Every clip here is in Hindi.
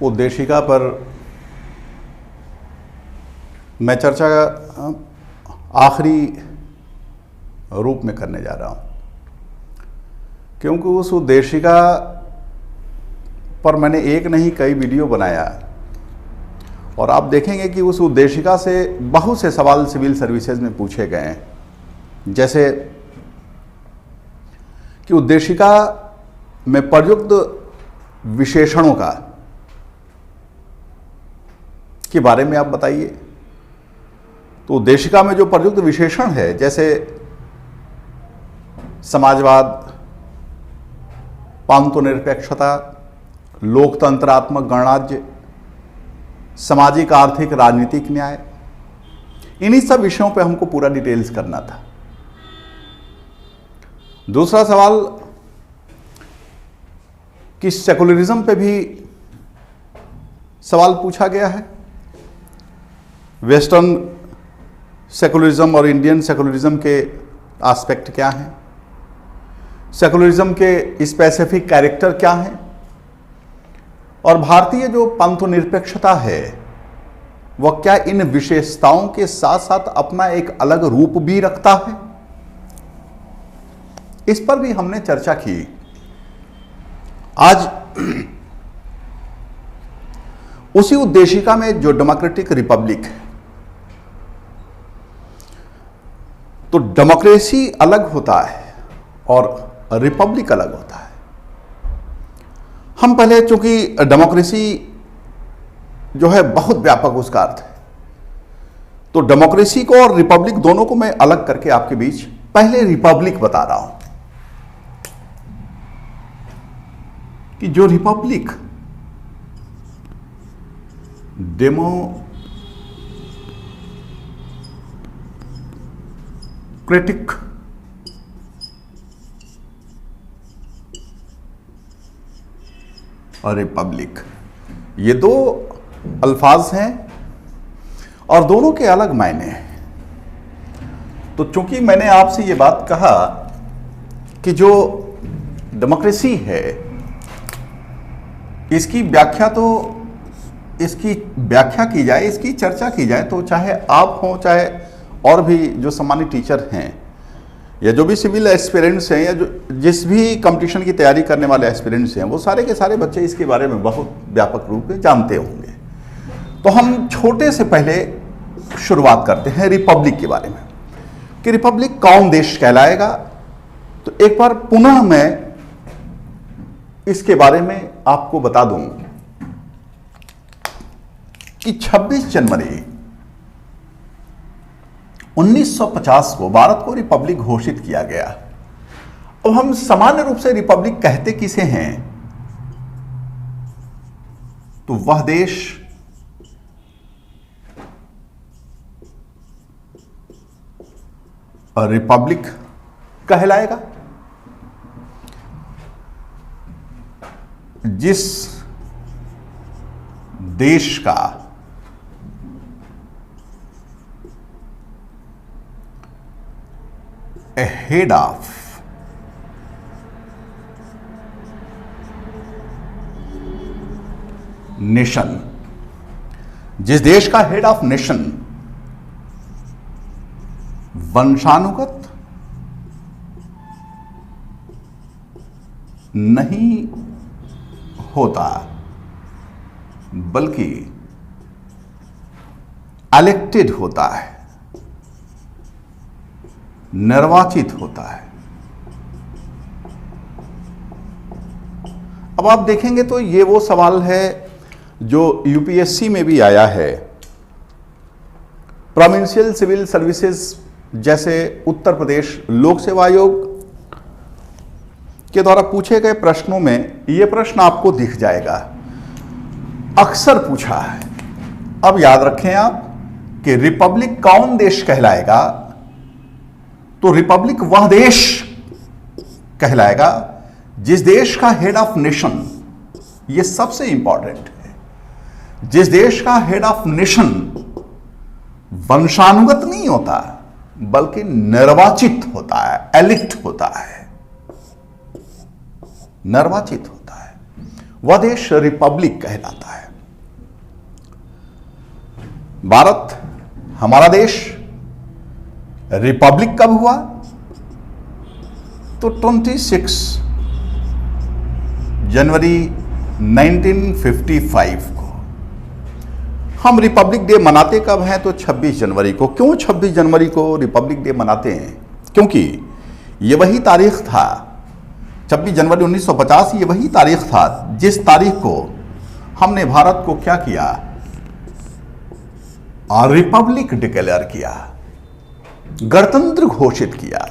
उद्देशिका पर मैं चर्चा आखिरी रूप में करने जा रहा हूं, क्योंकि उस उद्देशिका पर मैंने एक नहीं कई वीडियो बनाया और आप देखेंगे कि उस उद्देशिका से बहुत से सवाल सिविल सर्विसेज में पूछे गए हैं। जैसे कि उद्देशिका में प्रयुक्त विशेषणों के बारे में आप बताइए। तो उद्देशिका में जो प्रयुक्त विशेषण है, जैसे समाजवाद, पांतोनिरपेक्षता, लोकतंत्रात्मक गणराज्य, सामाजिक आर्थिक राजनीतिक न्याय, इन्हीं सब विषयों पे हमको पूरा डिटेल्स करना था। दूसरा सवाल कि सेकुलरिज्म पे भी सवाल पूछा गया है। वेस्टर्न सेकुलरिज्म और इंडियन सेकुलरिज्म के एस्पेक्ट क्या हैं, सेकुलरिज्म के स्पेसिफिक कैरेक्टर क्या हैं, और भारतीय जो पंथनिरपेक्षता है वह क्या इन विशेषताओं के साथ साथ अपना एक अलग रूप भी रखता है। इस पर भी हमने चर्चा की। आज उसी उद्देशिका में जो डेमोक्रेटिक रिपब्लिक है, तो डेमोक्रेसी अलग होता है और रिपब्लिक अलग होता है। हम पहले, चूंकि डेमोक्रेसी जो है बहुत व्यापक उसका अर्थ है, तो डेमोक्रेसी को और रिपब्लिक दोनों को मैं अलग करके आपके बीच पहले रिपब्लिक बता रहा हूं कि जो रिपब्लिक डेमोक्रेटिक और रिपब्लिक, ये दो अल्फाज हैं और दोनों के अलग मायने हैं। तो चूंकि मैंने आपसे ये बात कहा कि जो डेमोक्रेसी है इसकी व्याख्या की जाए, इसकी चर्चा की जाए, तो चाहे आप हों, चाहे और भी जो सामान्य टीचर हैं या जो भी सिविल एस्पिरेंट्स हैं या जो जिस भी कंपटीशन की तैयारी करने वाले एस्पिरेंट्स हैं, वो सारे के सारे बच्चे इसके बारे में बहुत व्यापक रूप में जानते होंगे। तो हम छोटे से पहले शुरुआत करते हैं रिपब्लिक के बारे में कि रिपब्लिक कौन देश कहलाएगा। तो एक बार पुनः मैं इसके बारे में आपको बता दूं कि 26 जनवरी 1950 को भारत को रिपब्लिक घोषित किया गया। अब हम सामान्य रूप से रिपब्लिक कहते किसे हैं, तो वह देश रिपब्लिक कहलाएगा जिस देश का हेड ऑफ नेशन, जिस देश का हेड ऑफ नेशन वंशानुगत नहीं होता बल्कि इलेक्टेड होता है, निर्वाचित होता है। अब आप देखेंगे तो ये वो सवाल है जो यूपीएससी में भी आया है। प्रोविंशियल सिविल सर्विसेज जैसे उत्तर प्रदेश लोक सेवा आयोग के द्वारा पूछे गए प्रश्नों में यह प्रश्न आपको दिख जाएगा, अक्सर पूछा है। अब याद रखें आप कि रिपब्लिक कौन देश कहलाएगा, तो रिपब्लिक वह देश कहलाएगा जिस देश का हेड ऑफ नेशन, यह सबसे इंपॉर्टेंट है, जिस देश का हेड ऑफ नेशन वंशानुगत नहीं होता बल्कि निर्वाचित होता है, एलिक्ट होता है, निर्वाचित होता है, वह देश रिपब्लिक कहलाता है। भारत हमारा देश रिपब्लिक कब हुआ? तो 26 जनवरी 1955 को। हम रिपब्लिक डे मनाते कब हैं? तो 26 जनवरी को। क्यों 26 जनवरी को रिपब्लिक डे मनाते हैं? क्योंकि ये वही तारीख था, 26 जनवरी 1950 ये वही तारीख था जिस तारीख को हमने भारत को क्या किया? रिपब्लिक डिक्लेयर किया, गणतंत्र घोषित किया।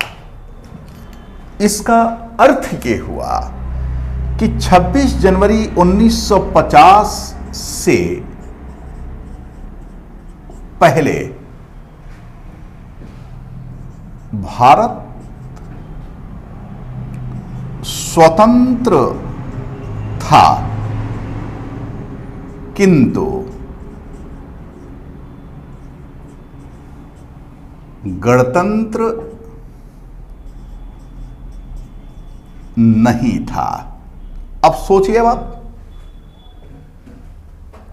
इसका अर्थ ये हुआ कि 26 जनवरी 1950 से पहले भारत स्वतंत्र था, किंतु गणतंत्र नहीं था। अब सोचिए आप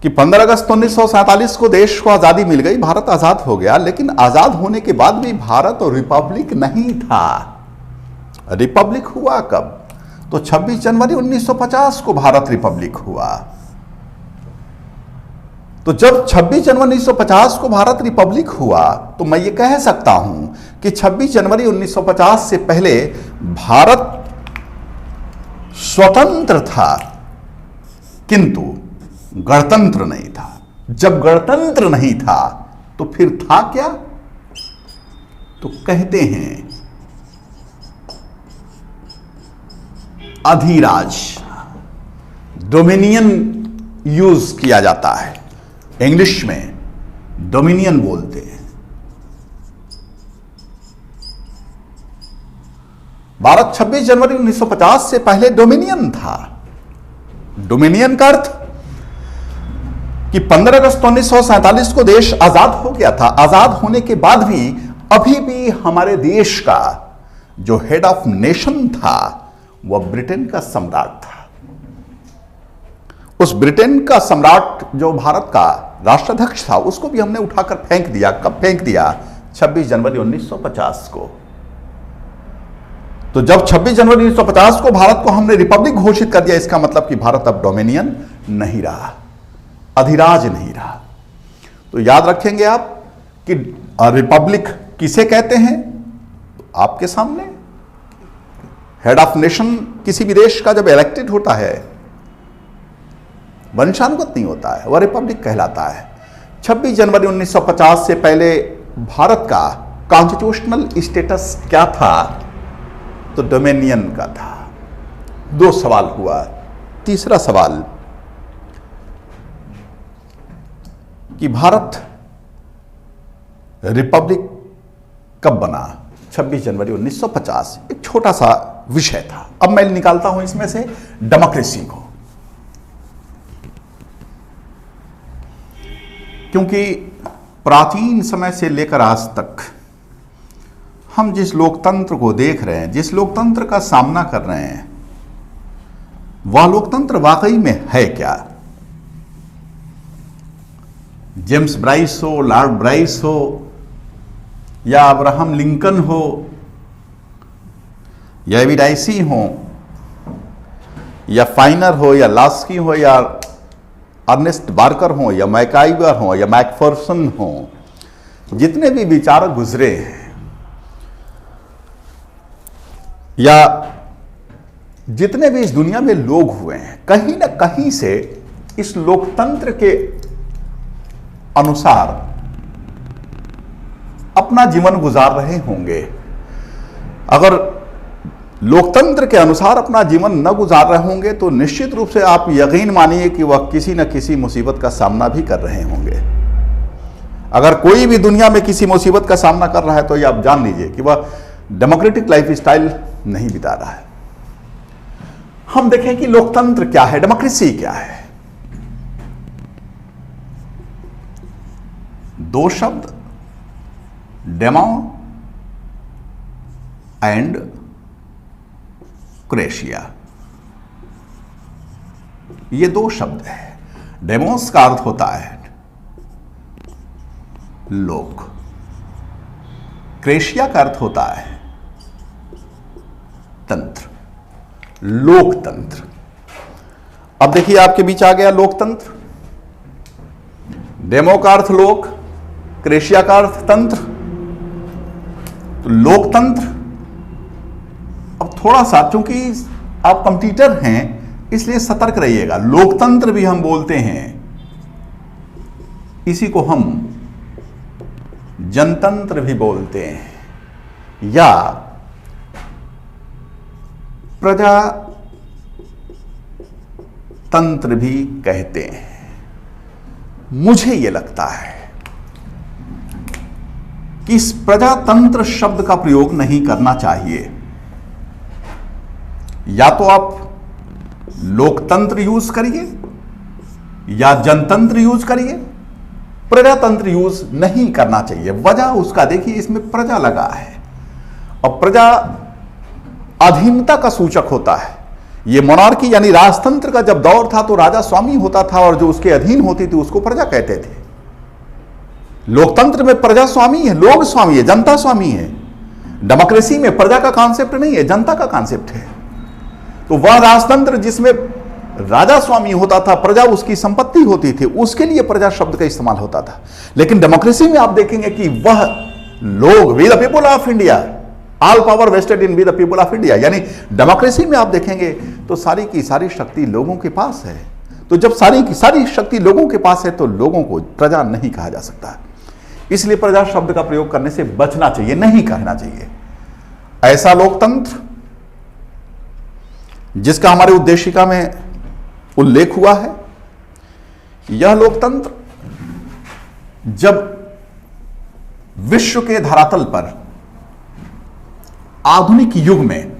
कि 15 अगस्त 1947 को देश को आजादी मिल गई, भारत आजाद हो गया, लेकिन आजाद होने के बाद भी भारत और रिपब्लिक नहीं था। रिपब्लिक हुआ कब? तो 26 जनवरी 1950 को भारत रिपब्लिक हुआ। तो जब 26 जनवरी 1950 को भारत रिपब्लिक हुआ तो मैं ये कह सकता हूं कि 26 जनवरी 1950 से पहले भारत स्वतंत्र था, किंतु गणतंत्र नहीं था। जब गणतंत्र नहीं था तो फिर था क्या? तो कहते हैं अधिराज, डोमिनियन यूज किया जाता है, इंग्लिश में डोमिनियन बोलते हैं। भारत 26 जनवरी 1950 से पहले डोमिनियन था। डोमिनियन का अर्थ कि 15 अगस्त 1947 को देश आजाद हो गया था। आजाद होने के बाद भी अभी भी हमारे देश का जो हेड ऑफ नेशन था वह ब्रिटेन का सम्राट था। उस ब्रिटेन का सम्राट जो भारत का राष्ट्राध्यक्ष था उसको भी हमने उठाकर फेंक दिया। कब फेंक दिया? 26 जनवरी 1950 को। तो जब 26 जनवरी 1950 को भारत को हमने रिपब्लिक घोषित कर दिया, इसका मतलब कि भारत अब डोमिनियन नहीं रहा, अधिराज नहीं रहा। तो याद रखेंगे आप कि रिपब्लिक किसे कहते हैं? आपके सामने हेड ऑफ नेशन किसी भी देश का जब इलेक्टेड होता है, वंशानुगत नहीं होता है, वह रिपब्लिक कहलाता है। 26 जनवरी 1950 से पहले भारत का कॉन्स्टिट्यूशनल स्टेटस क्या था? तो डोमिनियन का था। दो सवाल हुआ। तीसरा सवाल कि भारत रिपब्लिक कब बना? 26 जनवरी 1950। एक छोटा सा विषय था। अब मैं निकालता हूं इसमें से डेमोक्रेसी को, क्योंकि प्राचीन समय से लेकर आज तक हम जिस लोकतंत्र को देख रहे हैं, जिस लोकतंत्र का सामना कर रहे हैं, वह लोकतंत्र वाकई में है क्या? जेम्स ब्राइस हो, लॉर्ड ब्राइस हो, या अब्राहम लिंकन हो, या एवी डाइसी हो, या फाइनर हो, या लास्की हो, या अर्नेस्ट बार्कर हो, या मैकाइवर हो, या मैकफर्सन हो, जितने भी विचारक गुजरे हैं, या जितने भी इस दुनिया में लोग हुए हैं, कहीं ना कहीं से इस लोकतंत्र के अनुसार अपना जीवन गुजार रहे होंगे। अगर लोकतंत्र के अनुसार अपना जीवन न गुजार रहे होंगे तो निश्चित रूप से आप यकीन मानिए कि वह किसी न किसी मुसीबत का सामना भी कर रहे होंगे। अगर कोई भी दुनिया में किसी मुसीबत का सामना कर रहा है तो ये आप जान लीजिए कि वह डेमोक्रेटिक लाइफ स्टाइल नहीं बिता रहा है। हम देखें कि लोकतंत्र क्या है, डेमोक्रेसी क्या है। दो शब्द, डेमो एंड क्रेशिया। ये दो शब्द है। डेमोस का अर्थ होता है लोक, क्रेशिया का अर्थ होता है तंत्र, लोकतंत्र। अब देखिए आपके बीच आ गया लोकतंत्र। डेमो का अर्थ लोक, क्रेशिया का अर्थ तंत्र, तो लोकतंत्र। अब थोड़ा सा, चूंकि आप कंप्यूटर हैं इसलिए सतर्क रहिएगा। लोकतंत्र भी हम बोलते हैं, इसी को हम जनतंत्र भी बोलते हैं या प्रजातंत्र भी कहते हैं। मुझे यह लगता है कि इस प्रजातंत्र शब्द का प्रयोग नहीं करना चाहिए। या तो आप लोकतंत्र यूज करिए या जनतंत्र यूज करिए, प्रजातंत्र यूज नहीं करना चाहिए। वजह उसका देखिए, इसमें प्रजा लगा है और प्रजा अधीनता का सूचक होता है। यह मोनार्की यानी राजतंत्र का जब दौर था तो राजा स्वामी होता था और जो उसके अधीन होती थी उसको प्रजा कहते थे। लोकतंत्र में प्रजा स्वामी है, लोग स्वामी है, जनता स्वामी है। डेमोक्रेसी में प्रजा का कॉन्सेप्ट नहीं है, जनता का कॉन्सेप्ट है। तो वह राजतंत्र जिसमें राजा स्वामी होता था, प्रजा उसकी संपत्ति होती थी, उसके लिए प्रजा शब्द का इस्तेमाल होता था। लेकिन डेमोक्रेसी में आप देखेंगे कि वह लोग, we the people of India, all power vested in we the people of India, यानी डेमोक्रेसी में आप देखेंगे तो सारी की सारी शक्ति लोगों के पास है। तो जब सारी की सारी शक्ति लोगों के पास है तो लोगों को प्रजा नहीं कहा जा सकता। इसलिए प्रजा शब्द का प्रयोग करने से बचना चाहिए, नहीं कहना चाहिए। ऐसा लोकतंत्र जिसका हमारे उद्देशिका में उल्लेख हुआ है, यह लोकतंत्र जब विश्व के धरातल पर आधुनिक युग में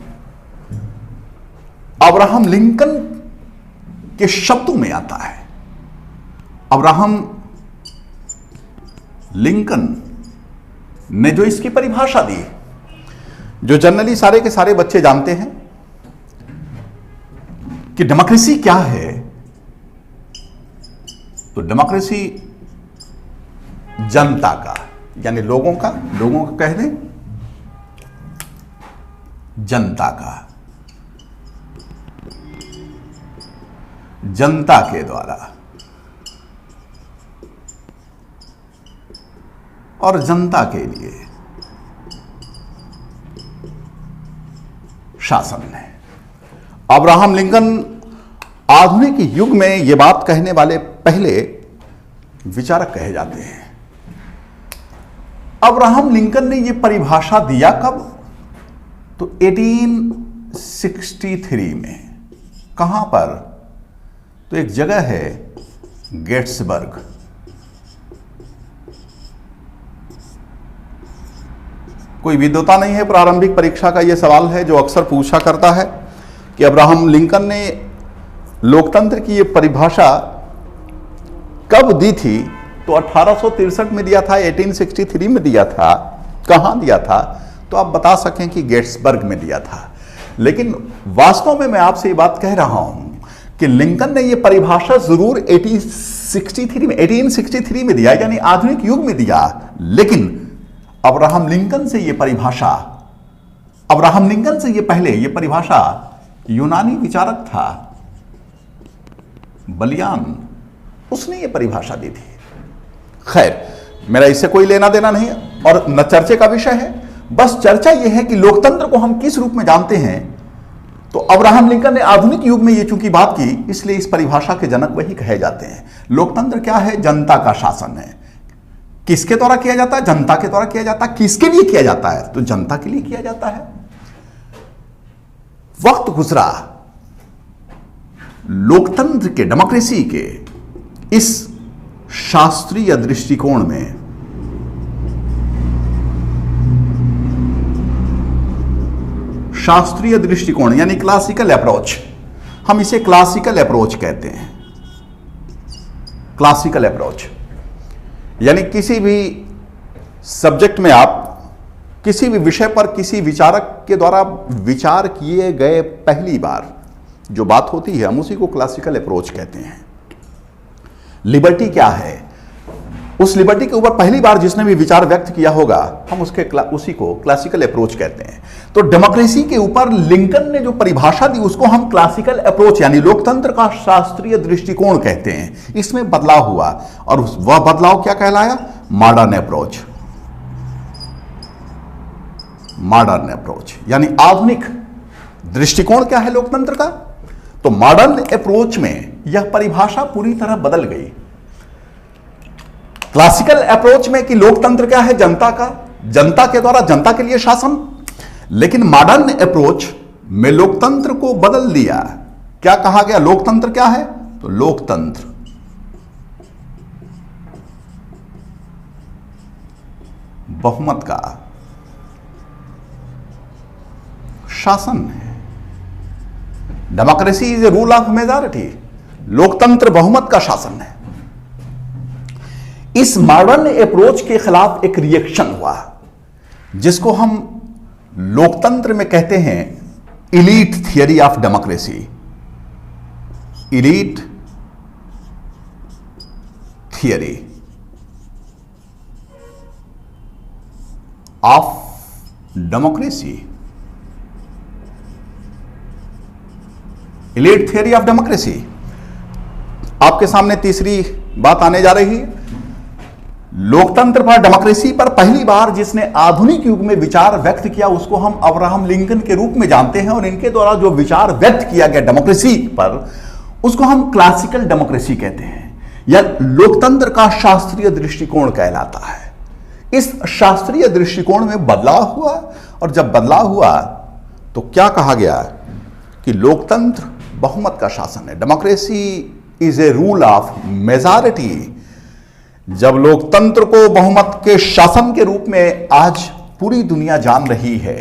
अब्राहम लिंकन के शब्दों में आता है। अब्राहम लिंकन ने जो इसकी परिभाषा दी, जो जनरली सारे के सारे बच्चे जानते हैं कि डेमोक्रेसी क्या है, तो डेमोक्रेसी जनता का यानी लोगों का कह दें, जनता का, जनता के द्वारा और जनता के लिए शासन है। अब्राहम लिंकन आधुनिक युग में यह बात कहने वाले पहले विचारक कहे जाते हैं। अब्राहम लिंकन ने यह परिभाषा दिया कब? तो 1863 में। कहां पर? तो एक जगह है गेट्सबर्ग। कोई विद्वता नहीं है, प्रारंभिक परीक्षा का यह सवाल है जो अक्सर पूछा करता है कि अब्राहम लिंकन ने लोकतंत्र की यह परिभाषा कब दी थी? तो 1863 में दिया था, 1863 में दिया था। कहां दिया था? तो आप बता सकें कि गेट्सबर्ग में दिया था। लेकिन वास्तव में मैं आपसे ये बात कह रहा हूं कि लिंकन ने यह परिभाषा जरूर 1863 में दिया, यानी आधुनिक युग में दिया। लेकिन अब्राहम लिंकन से यह परिभाषा, अब्राहम लिंकन से यह पहले यह परिभाषा यूनानी विचारक था बलियान, उसने यह परिभाषा दी थी। खैर, मेरा इससे कोई लेना देना नहीं है और न चर्चे का विषय है। बस चर्चा यह है कि लोकतंत्र को हम किस रूप में जानते हैं। तो अब्राहम लिंकन ने आधुनिक युग में यह चूंकि बात की, इसलिए इस परिभाषा के जनक वही कहे जाते हैं। लोकतंत्र क्या है? जनता का शासन है। किसके द्वारा किया जाता है? जनता के द्वारा किया जाता है। किसके लिए किया जाता है? तो जनता के लिए किया जाता है। वक्त गुजरा, लोकतंत्र के, डेमोक्रेसी के इस शास्त्रीय दृष्टिकोण में शास्त्रीय दृष्टिकोण यानी क्लासिकल अप्रोच, हम इसे क्लासिकल अप्रोच कहते हैं। क्लासिकल अप्रोच यानी किसी भी सब्जेक्ट में आप किसी भी विषय पर किसी विचारक के द्वारा विचार किए गए पहली बार जो बात होती है हम उसी को क्लासिकल अप्रोच कहते हैं। लिबर्टी क्या है, उस लिबर्टी के ऊपर पहली बार जिसने भी विचार व्यक्त किया होगा हम उसी को क्लासिकल अप्रोच कहते हैं। तो डेमोक्रेसी के ऊपर लिंकन ने जो परिभाषा दी उसको हम क्लासिकल अप्रोच यानी लोकतंत्र का शास्त्रीय दृष्टिकोण कहते हैं। इसमें बदलाव हुआ और वह बदलाव क्या कहलाया, मॉडर्न अप्रोच। मॉडर्न अप्रोच यानी आधुनिक दृष्टिकोण क्या है लोकतंत्र का। तो मॉडर्न अप्रोच में यह परिभाषा पूरी तरह बदल गई। क्लासिकल अप्रोच में कि लोकतंत्र क्या है, जनता का, जनता के द्वारा जनता के लिए शासन। लेकिन मॉडर्न अप्रोच में लोकतंत्र को बदल दिया। क्या कहा गया, लोकतंत्र क्या है, तो लोकतंत्र बहुमत का शासन है। Democracy is a rule of majority, लोकतंत्र बहुमत का शासन है। इस मॉडर्न अप्रोच के खिलाफ एक रिएक्शन हुआ जिसको हम लोकतंत्र में कहते हैं elite theory of democracy. Elite theory of democracy. Elite theory of democracy. आपके सामने तीसरी बात आने जा रही है। लोकतंत्र पर, डेमोक्रेसी पर पहली बार जिसने आधुनिक युग में विचार व्यक्त किया उसको हम अब्राहम लिंकन के रूप में जानते हैं। और इनके द्वारा जो विचार व्यक्त किया गया डेमोक्रेसी पर उसको हम क्लासिकल डेमोक्रेसी कहते हैं या लोकतंत्र का शास्त्रीय दृष्टिकोण कहलाता है। इस शास्त्रीय दृष्टिकोण में बदलाव हुआ और जब बदलाव हुआ तो क्या कहा गया कि लोकतंत्र बहुमत का शासन है। Democracy is a rule of majority. जब लोकतंत्र को बहुमत के शासन के रूप में आज पूरी दुनिया जान रही है,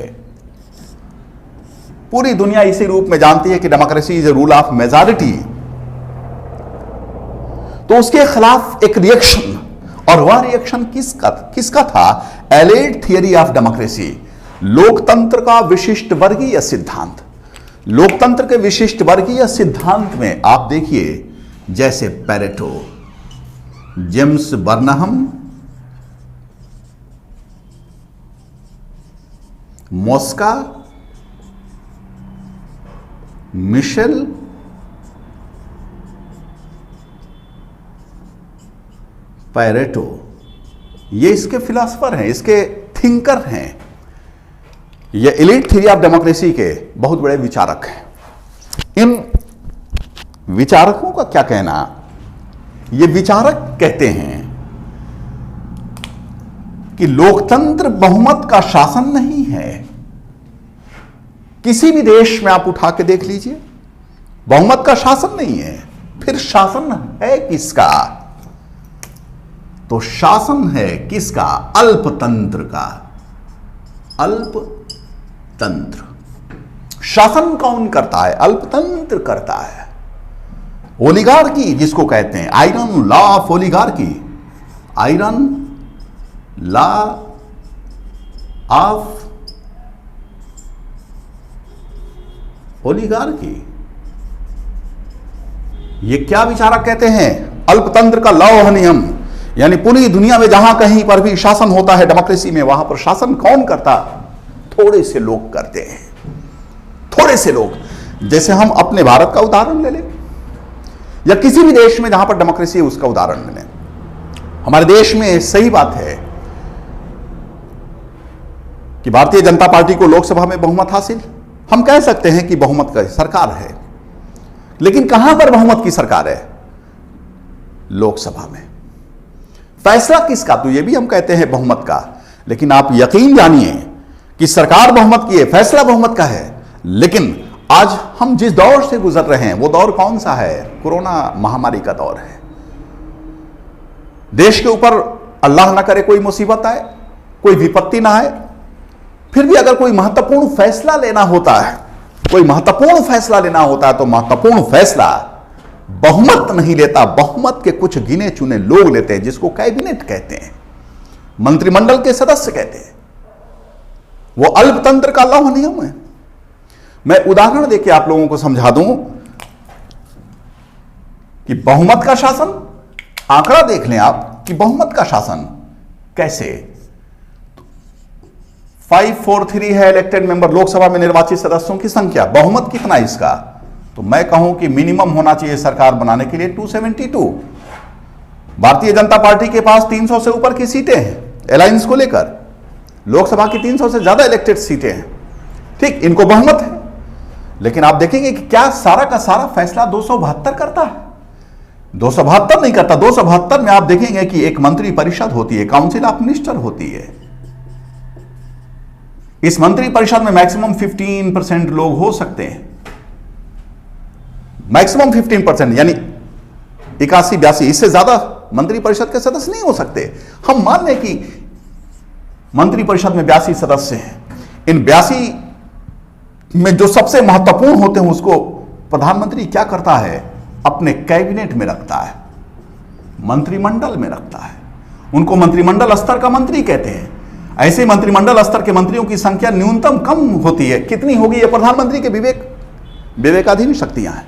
पूरी दुनिया इसी रूप में जानती है कि democracy is a rule of majority, तो उसके खिलाफ एक रिएक्शन, और वह रिएक्शन किसका था, एलाइड थियरी ऑफ डेमोक्रेसी, लोकतंत्र का विशिष्ट वर्गीय सिद्धांत। लोकतंत्र के विशिष्ट वर्गीय सिद्धांत में आप देखिए जैसे Pareto, James Burnham, मॉस्का, Michel, Pareto, ये इसके फिलॉसफर हैं, इसके थिंकर हैं। ये एलीट थ्योरी ऑफ डेमोक्रेसी के बहुत बड़े विचारक हैं। इन विचारकों का क्या कहना, ये विचारक कहते हैं कि लोकतंत्र बहुमत का शासन नहीं है। किसी भी देश में आप उठा के देख लीजिए, बहुमत का शासन नहीं है। फिर शासन है किसका, तो शासन है किसका, अल्पतंत्र का। अल्पतंत्र शासन कौन करता है, अल्पतंत्र करता है। ओलिगार्की जिसको कहते हैं, iron law of oligarchy, iron law of oligarchy. ये क्या विचारक कहते हैं, अल्पतंत्र का लौह नियम, यानी पूरी दुनिया में जहां कहीं पर भी शासन होता है डेमोक्रेसी में, वहां पर शासन कौन करता, थोड़े से लोग करते हैं। थोड़े से लोग, जैसे हम अपने भारत का उदाहरण ले लें या किसी भी देश में जहां पर डेमोक्रेसी है उसका उदाहरण ले लें। हमारे देश में सही बात है कि भारतीय जनता पार्टी को लोकसभा में बहुमत हासिल, हम कह सकते हैं कि बहुमत की सरकार है। लेकिन कहां पर बहुमत की सरकार है, लोकसभा में। फैसला किसका, तो यह भी हम कहते हैं बहुमत का। लेकिन आप यकीन जानिए कि सरकार बहुमत की है, फैसला बहुमत का है। लेकिन आज हम जिस दौर से गुजर रहे हैं वो दौर कौन सा है, कोरोना महामारी का दौर है। देश के ऊपर अल्लाह ना करे कोई मुसीबत आए, कोई विपत्ति ना आए, फिर भी अगर कोई महत्वपूर्ण फैसला लेना होता है, कोई महत्वपूर्ण फैसला लेना होता है तो महत्वपूर्ण फैसला बहुमत नहीं लेता, बहुमत के कुछ गिने चुने लोग लेते हैं, जिसको कैबिनेट कहते हैं, मंत्रिमंडल के सदस्य कहते हैं। वो अल्पतंत्र का लौह नियम है। मैं उदाहरण देके आप लोगों को समझा दूं कि बहुमत का शासन, आंकड़ा देख लें आप कि बहुमत का शासन कैसे। 543 है इलेक्टेड मेंबर, लोकसभा में निर्वाचित सदस्यों की संख्या। बहुमत कितना है इसका? तो मैं कहूं कि मिनिमम होना चाहिए सरकार बनाने के लिए 272। भारतीय जनता पार्टी के पास 300 से ऊपर की सीटें हैं अलायंस को लेकर, लोकसभा की 300 से ज्यादा इलेक्टेड सीटें हैं। ठीक, इनको बहुमत है, लेकिन आप देखेंगे कि क्या सारा का सारा फैसला 272 करता है? 272 नहीं करता। 272 में आप देखेंगे कि एक मंत्री परिषद होती है, काउंसिल ऑफ मिनिस्टर होती है। इस मंत्री परिषद में मैक्सिमम 15% लोग हो सकते हैं, मैक्सिमम 15%, यानी 81-82, इससे ज्यादा मंत्री परिषद के सदस्य नहीं हो सकते। हम मान लें कि मंत्री परिषद में 82 सदस्य हैं, इन 82 में जो सबसे महत्वपूर्ण होते हैं उसको प्रधानमंत्री क्या करता है? अपने कैबिनेट में रखता है, मंत्रिमंडल में रखता है। उनको मंत्रिमंडल स्तर का मंत्री कहते हैं। ऐसे मंत्रिमंडल स्तर के मंत्रियों की संख्या न्यूनतम कम होती है, कितनी होगी? यह प्रधानमंत्री के विवेकाधीन शक्तियां हैं।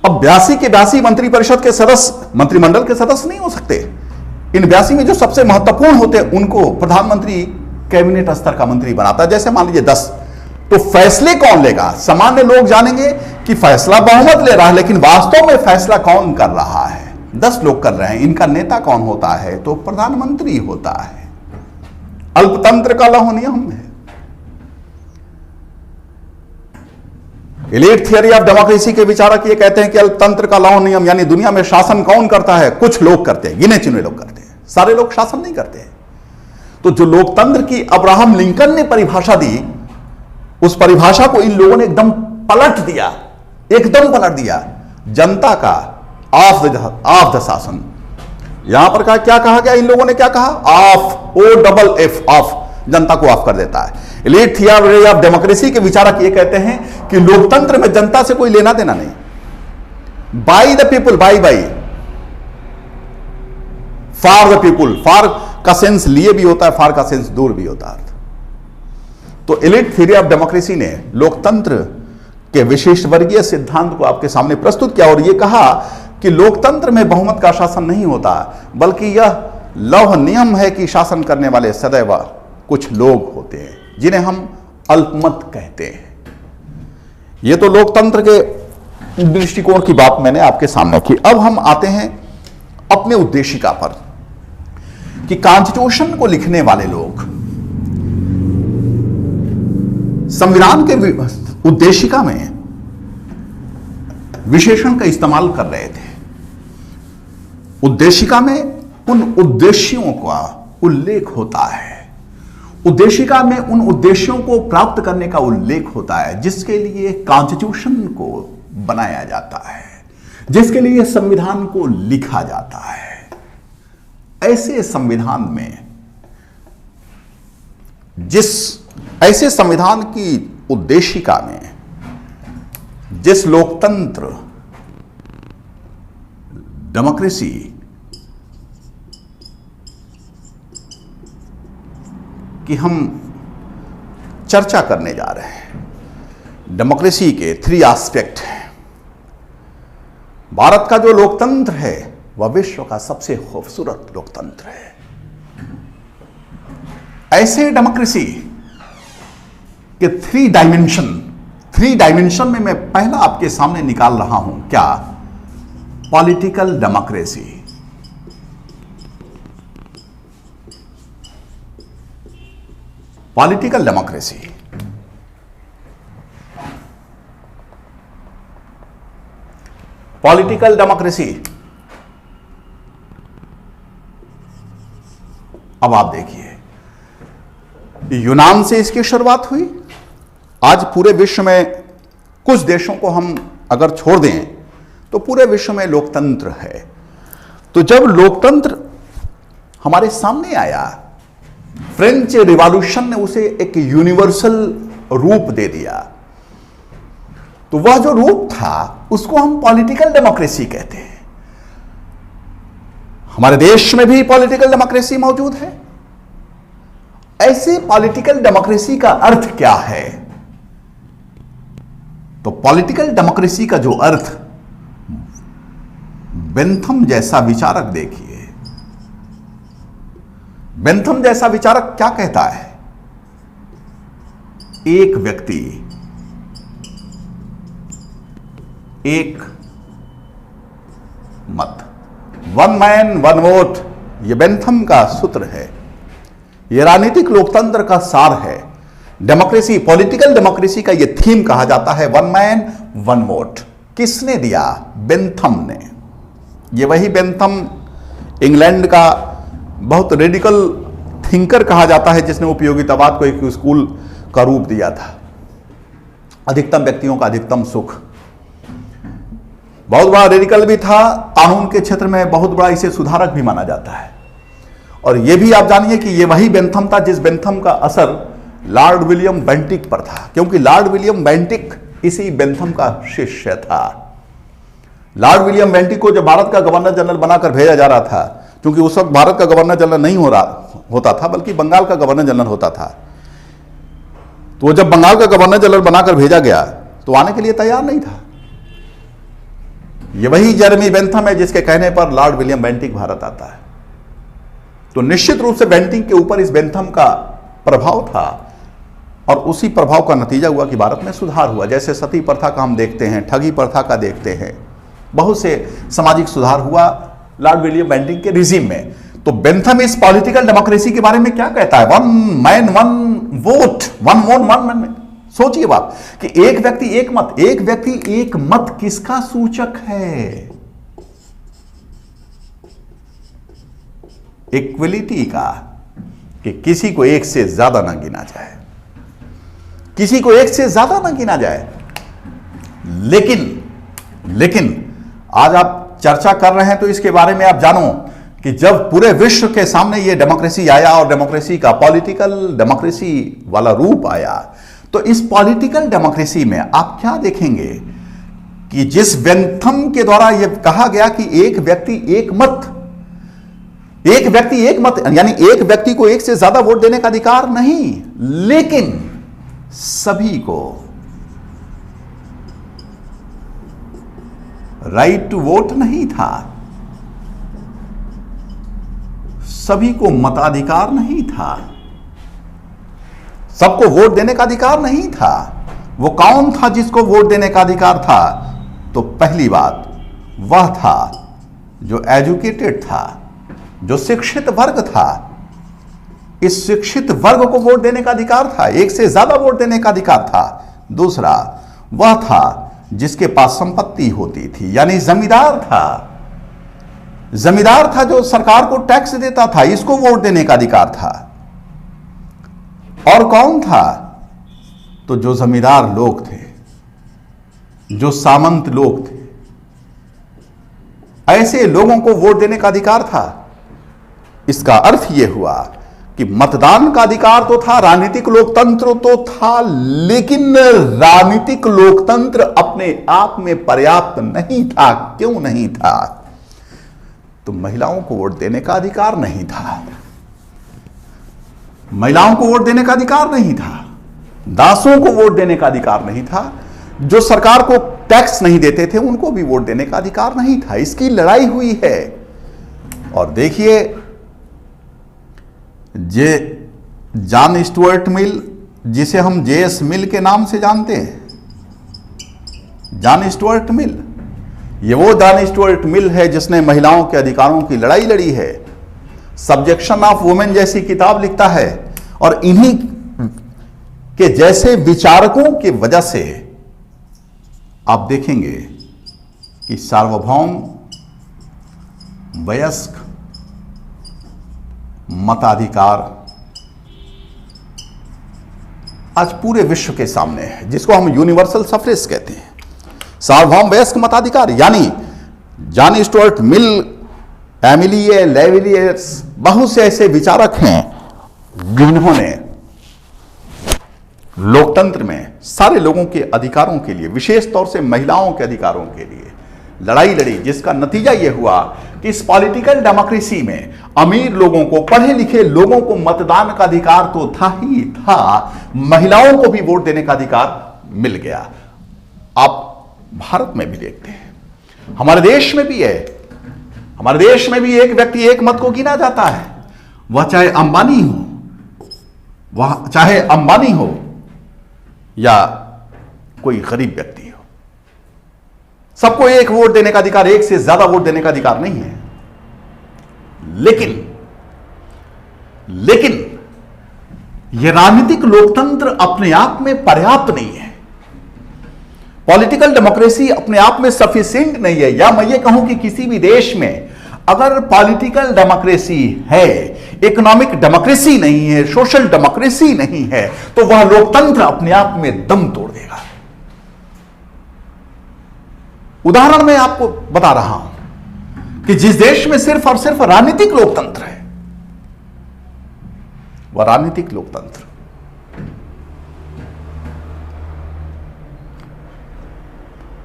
अब 82 के 82 मंत्री परिषद के सदस्य मंत्रिमंडल के सदस्य नहीं हो सकते। इन 82 में जो सबसे महत्वपूर्ण होते हैं उनको प्रधानमंत्री कैबिनेट स्तर का मंत्री बनाता है। जैसे मान लीजिए 10, तो फैसले कौन लेगा? सामान्य लोग जानेंगे कि फैसला बहुमत ले रहा है, लेकिन वास्तव में फैसला कौन कर रहा है? 10 लोग कर रहे हैं। इनका नेता कौन होता है? तो प्रधानमंत्री होता है। अल्पतंत्र का लौह नियम है। एलीट थियरी ऑफ डेमोक्रेसी के विचारक ये कहते हैं कि अल्पतंत्र का लौह नियम, यानी दुनिया में शासन कौन करता है? कुछ लोग करते हैं, गिने चुने लोग करते हैं, सारे लोग शासन नहीं करते हैं। तो जो लोकतंत्र की अब्राहम लिंकन ने परिभाषा दी, उस परिभाषा को इन लोगों ने एकदम पलट दिया, एकदम पलट दिया। जनता का ऑफ द शासन। यहां पर क्या कहा गया? इन लोगों ने क्या कहा? ऑफ, OFF, ऑफ, जनता को ऑफ कर देता है। एलीट थियरी ऑफ डेमोक्रेसी के विचारक ये कहते हैं कि लोकतंत्र में जनता से कोई लेना देना नहीं। By the people, by for the people. For का सेंस लिए भी होता है, फॉर का सेंस दूर भी होता है। तो एलीट थ्योरी ऑफ डेमोक्रेसी ने लोकतंत्र के विशिष्ट वर्गीय सिद्धांत को आपके सामने प्रस्तुत किया और यह कहा कि लोकतंत्र में बहुमत का शासन नहीं होता, बल्कि यह लौह नियम है कि शासन करने वाले सदैव कुछ लोग होते हैं जिन्हें हम अल्पमत कहते हैं। यह तो लोकतंत्र के दृष्टिकोण की बात मैंने आपके सामने की। अब हम आते हैं अपने उद्देशिका पर कि कॉन्स्टिट्यूशन को लिखने वाले लोग संविधान के उद्देशिका में विशेषण का इस्तेमाल कर रहे थे। उद्देशिका में उन उद्देश्यों का उल्लेख होता है, उद्देशिका में उन उद्देश्यों को प्राप्त करने का उल्लेख होता है जिसके लिए कॉन्स्टिट्यूशन को बनाया जाता है, जिसके लिए संविधान को लिखा जाता है। ऐसे संविधान में ऐसे संविधान की उद्देशिका में जिस लोकतंत्र डेमोक्रेसी कि हम चर्चा करने जा रहे हैं, डेमोक्रेसी के 3 एस्पेक्ट हैं। भारत का जो लोकतंत्र है वह विश्व का सबसे खूबसूरत लोकतंत्र है। ऐसे डेमोक्रेसी के 3 डायमेंशन में मैं पहला आपके सामने निकाल रहा हूं। क्या? Political democracy. Political democracy political democracy अब आप देखिए, यूनान से इसकी शुरुआत हुई। आज पूरे विश्व में कुछ देशों को हम अगर छोड़ दें तो पूरे विश्व में लोकतंत्र है। तो जब लोकतंत्र हमारे सामने आया, फ्रेंच रिवॉल्यूशन ने उसे एक यूनिवर्सल रूप दे दिया। तो वह जो रूप था उसको हम पॉलिटिकल डेमोक्रेसी कहते हैं। हमारे देश में भी पॉलिटिकल डेमोक्रेसी मौजूद है। ऐसे पॉलिटिकल डेमोक्रेसी का अर्थ क्या है? तो पॉलिटिकल डेमोक्रेसी का जो अर्थ बेंथम जैसा विचारक देखिए, बेंथम जैसा विचारक क्या कहता है? एक व्यक्ति एक मत, वन मैन वन वोट, यह बेंथम का सूत्र है, यह राजनीतिक लोकतंत्र का सार है। डेमोक्रेसी, पॉलिटिकल डेमोक्रेसी का यह थीम कहा जाता है, वन मैन वन वोट। किसने दिया? बेंथम ने। यह वही बेंथम इंग्लैंड का बहुत रेडिकल थिंकर कहा जाता है, जिसने उपयोगितावाद को एक स्कूल का रूप दिया था। अधिकतम व्यक्तियों का अधिकतम सुख, बहुत बड़ा रेडिकल भी था। कानून के क्षेत्र में बहुत बड़ा इसे सुधारक भी माना जाता है। और यह भी आप जानिए कि यह वही बेंथम था जिस बेंथम का असर लॉर्ड विलियम बेंटिक पर था, क्योंकि लॉर्ड विलियम बेंटिक इसी बेंथम का शिष्य था। लॉर्ड विलियम बेंटिक को जब भारत का गवर्नर जनरल बनाकर भेजा जा रहा था, क्योंकि उस वक्त भारत का गवर्नर जनरल नहीं होता था, बल्कि बंगाल का गवर्नर जनरल होता था, तो जब बंगाल का गवर्नर जनरल बनाकर भेजा गया तो आने के लिए तैयार नहीं था। यह वही जेरेमी बेंथम है जिसके कहने पर लॉर्ड विलियम बेंटिक भारत आता है। तो निश्चित रूप से बेंटिक के ऊपर इस बेंथम का प्रभाव था, और उसी प्रभाव का नतीजा हुआ कि भारत में सुधार हुआ। जैसे सती प्रथा का हम देखते हैं, ठगी प्रथा का देखते हैं, बहुत से सामाजिक सुधार हुआ लॉर्ड विलियम बेंटिक के रिजीम में। तो बेंथम इस पॉलिटिकल डेमोक्रेसी के बारे में क्या कहता है? One man one vote, one vote one man. सोचिए बात कि एक व्यक्ति एक मत, एक व्यक्ति एक मत किसका सूचक है? इक्वलिटी का, कि किसी को एक से ज्यादा ना गिना जाए, किसी को एक से ज्यादा ना गिना जाए। लेकिन आज आप चर्चा कर रहे हैं तो इसके बारे में आप जानो कि जब पूरे विश्व के सामने ये डेमोक्रेसी आया और डेमोक्रेसी का पॉलिटिकल डेमोक्रेसी वाला रूप आया, तो इस पॉलिटिकल डेमोक्रेसी में आप क्या देखेंगे कि जिस बेंथम के द्वारा यह कहा गया कि एक व्यक्ति एक मत, एक व्यक्ति एक मत, यानी एक व्यक्ति को एक से ज्यादा वोट देने का अधिकार नहीं, लेकिन सभी को राइट टू वोट नहीं था, सभी को मताधिकार नहीं था, सबको वोट देने का अधिकार नहीं था। वो कौन था जिसको वोट देने का अधिकार था? तो पहली बात वह था जो एजुकेटेड था, जो शिक्षित वर्ग था। इस शिक्षित वर्ग को वोट देने का अधिकार था, एक से ज्यादा वोट देने का अधिकार था। दूसरा वह था जिसके पास संपत्ति होती थी, यानी जमींदार था, जमींदार था जो सरकार को टैक्स देता था, इसको वोट देने का अधिकार था। और कौन था? तो जो जमींदार लोग थे, जो सामंत लोग थे, ऐसे लोगों को वोट देने का अधिकार था। इसका अर्थ यह हुआ कि मतदान का अधिकार तो था, राजनीतिक लोकतंत्र तो था, लेकिन राजनीतिक लोकतंत्र अपने आप में पर्याप्त नहीं था। क्यों नहीं था? तो महिलाओं को वोट देने का अधिकार नहीं था, महिलाओं को वोट देने का अधिकार नहीं था, दासों को वोट देने का अधिकार नहीं था, जो सरकार को टैक्स नहीं देते थे उनको भी वोट देने का अधिकार नहीं था। इसकी लड़ाई हुई है। और देखिए, जॉन स्टुअर्ट मिल, जिसे हम जेएस मिल के नाम से जानते हैं, जॉन स्टुअर्ट मिल, ये वो जॉन स्टुअर्ट मिल है जिसने महिलाओं के अधिकारों की लड़ाई लड़ी है। सब्जेक्शन ऑफ वुमेन जैसी किताब लिखता है, और इन्हीं के जैसे विचारकों की वजह से आप देखेंगे कि सार्वभौम वयस्क मताधिकार आज पूरे विश्व के सामने है, जिसको हम यूनिवर्सल सफरेज कहते हैं। सार्वभौम वयस्क मताधिकार, यानी जॉन स्टुअर्ट मिल, एमिलिए लेविलियर्स, बहुत से ऐसे विचारक हैं जिन्होंने लोकतंत्र में सारे लोगों के अधिकारों के लिए, विशेष तौर से महिलाओं के अधिकारों के लिए लड़ाई लड़ी, जिसका नतीजा यह हुआ कि इस पॉलिटिकल डेमोक्रेसी में अमीर लोगों को, पढ़े लिखे लोगों को मतदान का अधिकार तो था ही था, महिलाओं को भी वोट देने का अधिकार मिल गया। आप भारत में भी देखते हैं, हमारे देश में भी है हमारे देश में भी एक व्यक्ति एक मत को गिना जाता है, वह चाहे अंबानी हो, वह चाहे अंबानी हो या कोई गरीब व्यक्ति हो, सबको एक वोट देने का अधिकार, एक से ज्यादा वोट देने का अधिकार नहीं है। लेकिन यह राजनीतिक लोकतंत्र अपने आप में पर्याप्त नहीं है। पॉलिटिकल डेमोक्रेसी अपने आप में सफिशिएंट नहीं है। या मैं ये कहूं कि किसी भी देश में अगर पॉलिटिकल डेमोक्रेसी है, इकोनॉमिक डेमोक्रेसी नहीं है, सोशल डेमोक्रेसी नहीं है, तो वह लोकतंत्र अपने आप में दम तोड़ देगा। उदाहरण मैं आपको बता रहा हूं कि जिस देश में सिर्फ और सिर्फ राजनीतिक लोकतंत्र है, वह राजनीतिक लोकतंत्र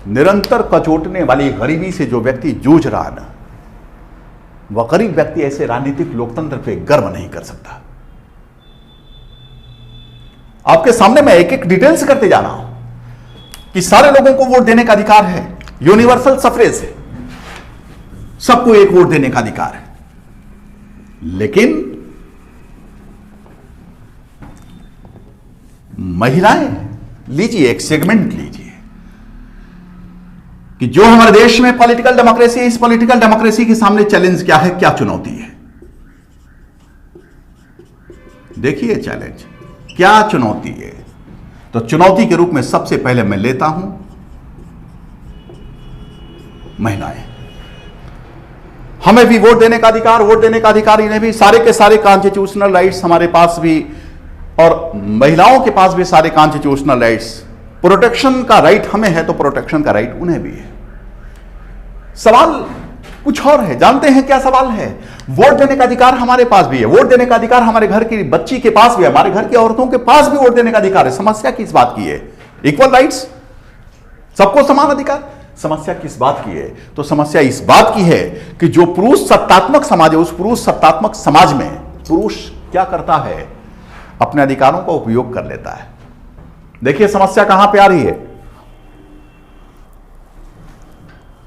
निरंतर कचोटने वाली गरीबी से जो व्यक्ति जूझ रहा ना, वह गरीब व्यक्ति ऐसे राजनीतिक लोकतंत्र पे गर्व नहीं कर सकता। आपके सामने मैं एक एक डिटेल्स करते जा रहा हूं कि सारे लोगों को वोट देने का अधिकार है, यूनिवर्सल सफरेज है, सबको एक वोट देने का अधिकार है। लेकिन महिलाएं, लीजिए एक सेगमेंट लीजिए कि जो हमारे देश में पॉलिटिकल डेमोक्रेसी है, इस पॉलिटिकल डेमोक्रेसी के सामने चैलेंज क्या है, क्या चुनौती है। देखिए चैलेंज क्या चुनौती है। तो चुनौती के रूप में सबसे पहले मैं लेता हूं महिलाएं। हमें भी वोट देने का अधिकार, वोट देने का अधिकार, इन्हें भी सारे के सारे कॉन्स्टिट्यूशनल राइट्स हमारे पास भी, और महिलाओं के पास भी सारे कॉन्स्टिट्यूशनल राइट्स। प्रोटेक्शन का राइट हमें है तो प्रोटेक्शन का राइट उन्हें भी है। सवाल कुछ और है, जानते हैं क्या सवाल है? वोट देने का अधिकार हमारे पास भी है, वोट देने का अधिकार हमारे घर की बच्ची के पास भी है, हमारे घर की औरतों के पास भी वोट देने का अधिकार है। समस्या किस बात की है? इक्वल राइट्स, सबको समान अधिकार। समस्या किस बात की है? तो समस्या इस बात की है कि जो पुरुष सत्तात्मक समाज है, उस पुरुष सत्तात्मक समाज में पुरुष क्या करता है? अपने अधिकारों का उपयोग कर लेता है। देखिए समस्या कहां पे आ रही है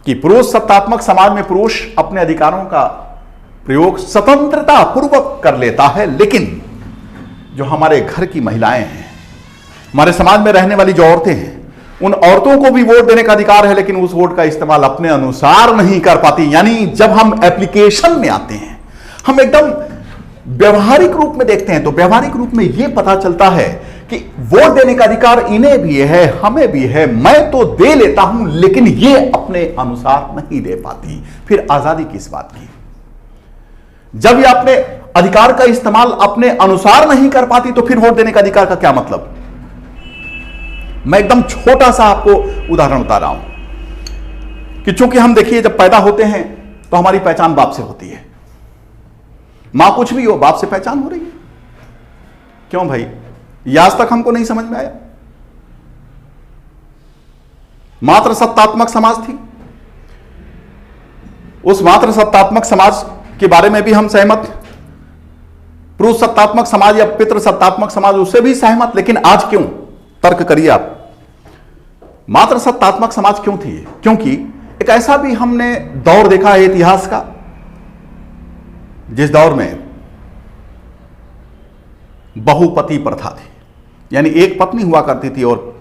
कि पुरुष सत्तात्मक समाज में पुरुष अपने अधिकारों का प्रयोग स्वतंत्रता पूर्वक कर लेता है, लेकिन जो हमारे घर की महिलाएं हैं, हमारे समाज में रहने वाली जो औरतें हैं, उन औरतों को भी वोट देने का अधिकार है, लेकिन उस वोट का इस्तेमाल अपने अनुसार नहीं कर पाती। यानी जब हम एप्लीकेशन में आते हैं, हम एकदम व्यवहारिक रूप में देखते हैं, तो व्यवहारिक रूप में यह पता चलता है कि वोट देने का अधिकार इन्हें भी है, हमें भी है, मैं तो दे लेता हूं, लेकिन ये अपने अनुसार नहीं दे पाती। फिर आजादी किस बात की? जब ये अपने अधिकार का इस्तेमाल अपने अनुसार नहीं कर पाती, तो फिर वोट देने का अधिकार का क्या मतलब? मैं एकदम छोटा सा आपको उदाहरण बता रहा हूं कि चूंकि हम देखिए जब पैदा होते हैं तो हमारी पहचान बाप से होती है। मां कुछ भी हो, बाप से पहचान हो रही है। क्यों भाई? यह आज तक हमको नहीं समझ में आया। मात्र सत्तात्मक समाज थी, उस मात्र सत्तात्मक समाज के बारे में भी हम सहमत, पुरुष सत्तात्मक समाज या पितृ सत्तात्मक समाज उससे भी सहमत, लेकिन आज क्यों? तर्क करिए आप। मात्र सत्तात्मक समाज क्यों थी? क्योंकि एक ऐसा भी हमने दौर देखा है इतिहास का, जिस दौर में बहुपति प्रथा थी, यानी एक पत्नी हुआ करती थी और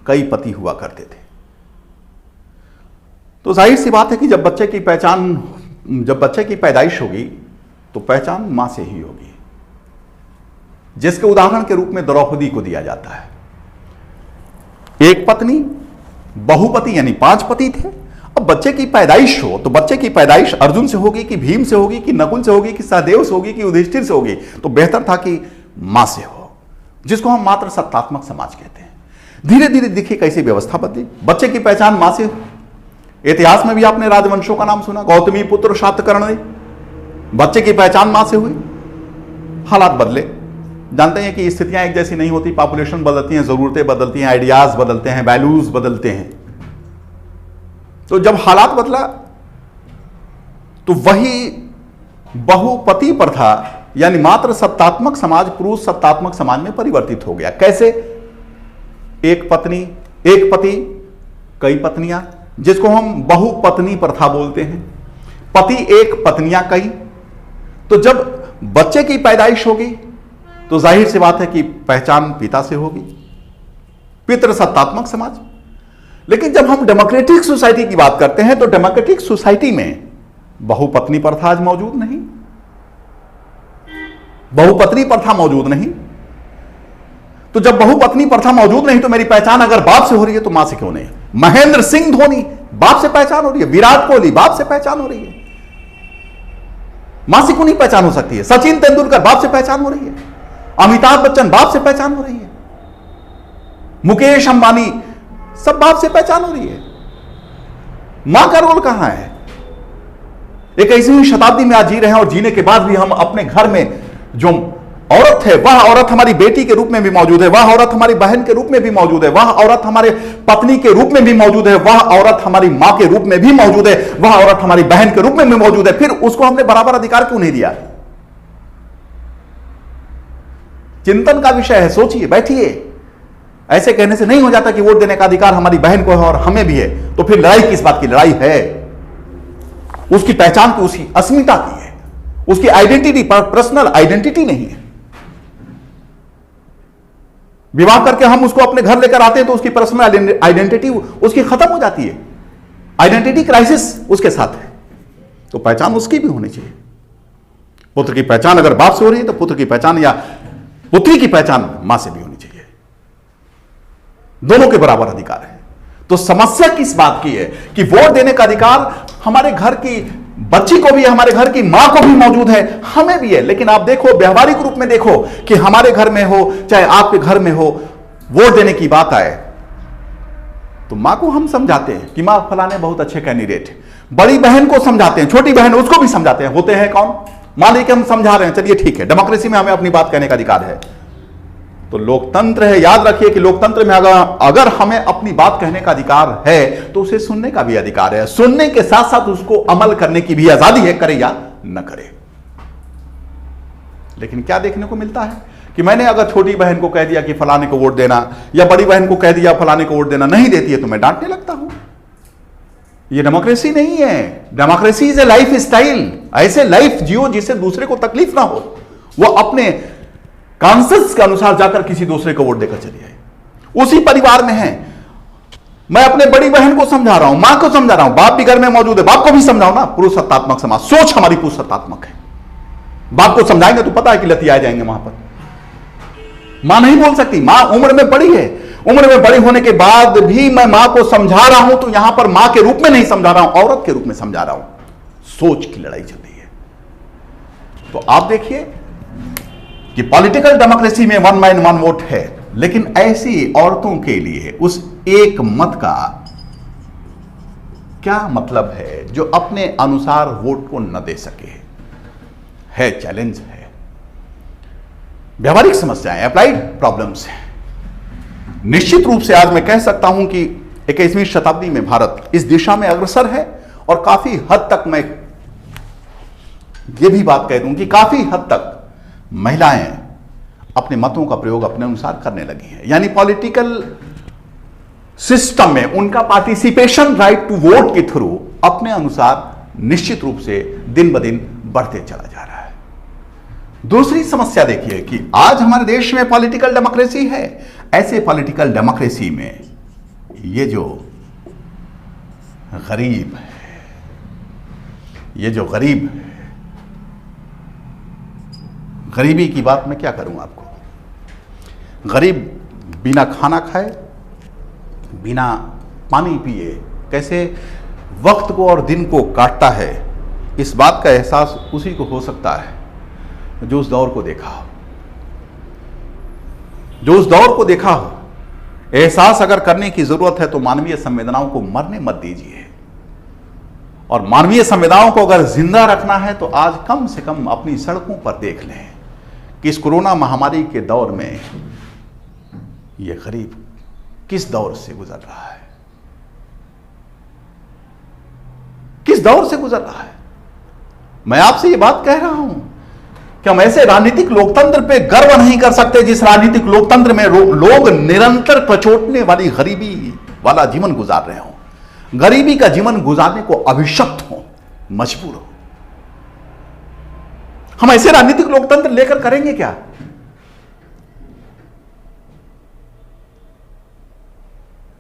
कई पति हुआ करते थे। तो जाहिर सी बात है कि जब बच्चे की पैदाइश होगी तो पहचान मां से ही होगी, जिसके उदाहरण के रूप में द्रौपदी को दिया जाता है। एक पत्नी, बहुपति यानी 5 पति थे। अब बच्चे की पैदाइश हो तो बच्चे की पैदाइश अर्जुन से होगी कि भीम से होगी कि नकुल से होगी कि सहदेव से होगी कि युधिष्ठिर से होगी, तो बेहतर था कि मां से हो, जिसको हम मात्र सत्तात्मक समाज कहते हैं। धीरे धीरे देखिए कैसी व्यवस्था बदली, बच्चे की पहचान मां से हो। इतिहास में भी आपने राजवंशों का नाम सुना, गौतमी पुत्र शातकर्णी, बच्चे की पहचान मां से हुई। हालात बदले, जानते हैं कि स्थितियां एक जैसी नहीं होती, पॉपुलेशन बदलती हैं, जरूरतें बदलती हैं, आइडियाज बदलते हैं, वैल्यूज बदलते हैं। तो जब हालात बदला तो वही बहुपति प्रथा यानी मात्र सत्तात्मक समाज पुरुष सत्तात्मक समाज में परिवर्तित हो गया। कैसे? एक पत्नी, एक पति, कई पत्नियां, जिसको हम बहुपत्नी प्रथा बोलते हैं। पति एक पत्नियां कई। तो जब बच्चे की पैदाइश होगी तो जाहिर सी बात है कि पहचान पिता से होगी, पितृसत्तात्मक समाज। लेकिन जब हम डेमोक्रेटिक सोसाइटी की बात करते हैं तो डेमोक्रेटिक सोसाइटी में बहुपत्नी प्रथा आज मौजूद नहीं, बहुपत्नी प्रथा मौजूद नहीं। तो जब बहुपत्नी प्रथा मौजूद नहीं तो मेरी पहचान अगर बाप से हो रही है तो मां से क्यों नहीं? महेंद्र सिंह धोनी बाप से पहचान हो रही है, विराट कोहली बाप से पहचान हो रही है, मां से क्यों नहीं पहचान हो सकती है? सचिन तेंदुलकर बाप से पहचान हो रही है, अमिताभ बच्चन बाप से पहचान हो रही है, मुकेश अंबानी सब बाप से पहचान हो रही है। मां का रोल कहां है? 21वीं शताब्दी में आज जी रहे हैं और जीने के बाद भी हम अपने घर में जो औरत है वह औरत हमारी बेटी के रूप में भी मौजूद है, वह औरत हमारी बहन के रूप में भी मौजूद है, वह औरत हमारे पत्नी के रूप में भी मौजूद है, वह औरत हमारी मां के रूप में भी मौजूद है, वह औरत हमारी बहन के रूप में भी मौजूद है। फिर उसको हमने बराबर अधिकार क्यों नहीं दिया? चिंतन का विषय है, सोचिए, बैठिए। ऐसे कहने से नहीं हो जाता कि वोट देने का अधिकार हमारी बहन को है और हमें भी है। तो फिर लड़ाई किस बात की लड़ाई है? उसकी पहचान की, उसकी अस्मिता की है, उसकी आइडेंटिटी, पर्सनल आइडेंटिटी नहीं है। विवाह करके हम उसको अपने घर लेकर आते हैं तो उसकी पर्सनल आइडेंटिटी उसकी खत्म हो जाती है, आइडेंटिटी क्राइसिस उसके साथ है। तो पहचान उसकी भी होनी चाहिए। पुत्र की पहचान अगर बाप से हो रही है तो पुत्र की पहचान या पुत्री की पहचान मां से भी होनी चाहिए। दोनों के बराबर अधिकार है। तो समस्या किस बात की है कि वोट देने का अधिकार हमारे घर की बच्ची को भी है, हमारे घर की मां को भी मौजूद है, हमें भी है। लेकिन आप देखो, व्यवहारिक रूप में देखो कि हमारे घर में हो चाहे आपके घर में हो, वोट देने की बात आए तो मां को हम समझाते हैं कि मां फलाने बहुत अच्छे कैंडिडेट, बड़ी बहन को समझाते हैं, छोटी बहन उसको भी समझाते हैं। होते हैं कौन? मान लीजिए हम समझा रहे हैं, चलिए ठीक है, डेमोक्रेसी में हमें अपनी बात कहने का अधिकार है। तो लोकतंत्र है, याद रखिए कि लोकतंत्र में अगर हमें अपनी बात कहने का अधिकार है तो उसे सुनने का भी अधिकार है, सुनने के साथ साथ उसको अमल करने की भी आजादी है, करे या न करे। लेकिन क्या देखने को मिलता है कि मैंने अगर छोटी बहन को कह दिया कि फलाने को वोट देना, या बड़ी बहन को कह दिया फलाने को वोट देना, नहीं देती है तो मैं डांटने लगता हूं। यह डेमोक्रेसी नहीं है। Democracy is a life style. ऐसे लाइफ जियो जिससे दूसरे को तकलीफ ना हो। वो अपने कॉन्सेंस के अनुसार जाकर किसी दूसरे को वोट देकर चली आए। उसी परिवार में है, मैं अपने बड़ी बहन को समझा रहा हूं, मां को समझा रहा हूं, बाप भी घर में मौजूद है, बाप को भी समझाओ ना। पुरुषसत्तात्मक समाज, सोच हमारी पुरुषसत्तात्मक है। बाप को समझाएंगे तो पता है कि लतिया जाएंगे वहां पर। मां नहीं बोल सकती, मां उम्र में बड़ी है, उम्र में बड़ी होने के बाद भी मैं मां को समझा रहा हूं तो यहां पर मां के रूप में नहीं समझा रहा हूं, औरत के रूप में समझा रहा हूं। सोच की लड़ाई चल रही है। तो आप देखिए कि पॉलिटिकल डेमोक्रेसी में वन मैन वन वोट है, लेकिन ऐसी औरतों के लिए उस एक मत का क्या मतलब है जो अपने अनुसार वोट को न दे सके? है चैलेंज है, व्यवहारिक समस्याएं, अप्लाइड प्रॉब्लम्स हैं। निश्चित रूप से आज मैं कह सकता हूं कि 21वीं शताब्दी में भारत इस दिशा में अग्रसर है और काफी हद तक मैं यह भी बात कह दूं कि काफी हद तक महिलाएं अपने मतों का प्रयोग अपने अनुसार करने लगी हैं। यानी पॉलिटिकल सिस्टम में उनका पार्टिसिपेशन राइट टू वोट के थ्रू अपने अनुसार निश्चित रूप से दिन ब दिन बढ़ते चला जा रहा है। दूसरी समस्या देखिए कि आज हमारे देश में पॉलिटिकल डेमोक्रेसी है। ऐसे पॉलिटिकल डेमोक्रेसी में ये जो गरीब है, ये जो गरीब है, गरीबी की बात मैं क्या करूं आपको। गरीब बिना खाना खाए, बिना पानी पिए कैसे वक्त को और दिन को काटता है, इस बात का एहसास उसी को हो सकता है जो उस दौर को देखा हो, जो उस दौर को देखा हो। एहसास अगर करने की जरूरत है तो मानवीय संवेदनाओं को मरने मत दीजिए, और मानवीय संवेदनाओं को अगर जिंदा रखना है तो आज कम से कम अपनी सड़कों पर देख लें कि इस कोरोना महामारी के दौर में यह गरीब किस दौर से गुजर रहा है, किस दौर से गुजर रहा है। मैं आपसे यह बात कह रहा हूं कि हम ऐसे राजनीतिक लोकतंत्र पे गर्व नहीं कर सकते जिस राजनीतिक लोकतंत्र में लोग निरंतर कचोटने वाली गरीबी वाला जीवन गुजार रहे हो, गरीबी का जीवन गुजारने को अभिशप्त हो। मजबूर हो। हम ऐसे राजनीतिक लोकतंत्र लेकर करेंगे क्या?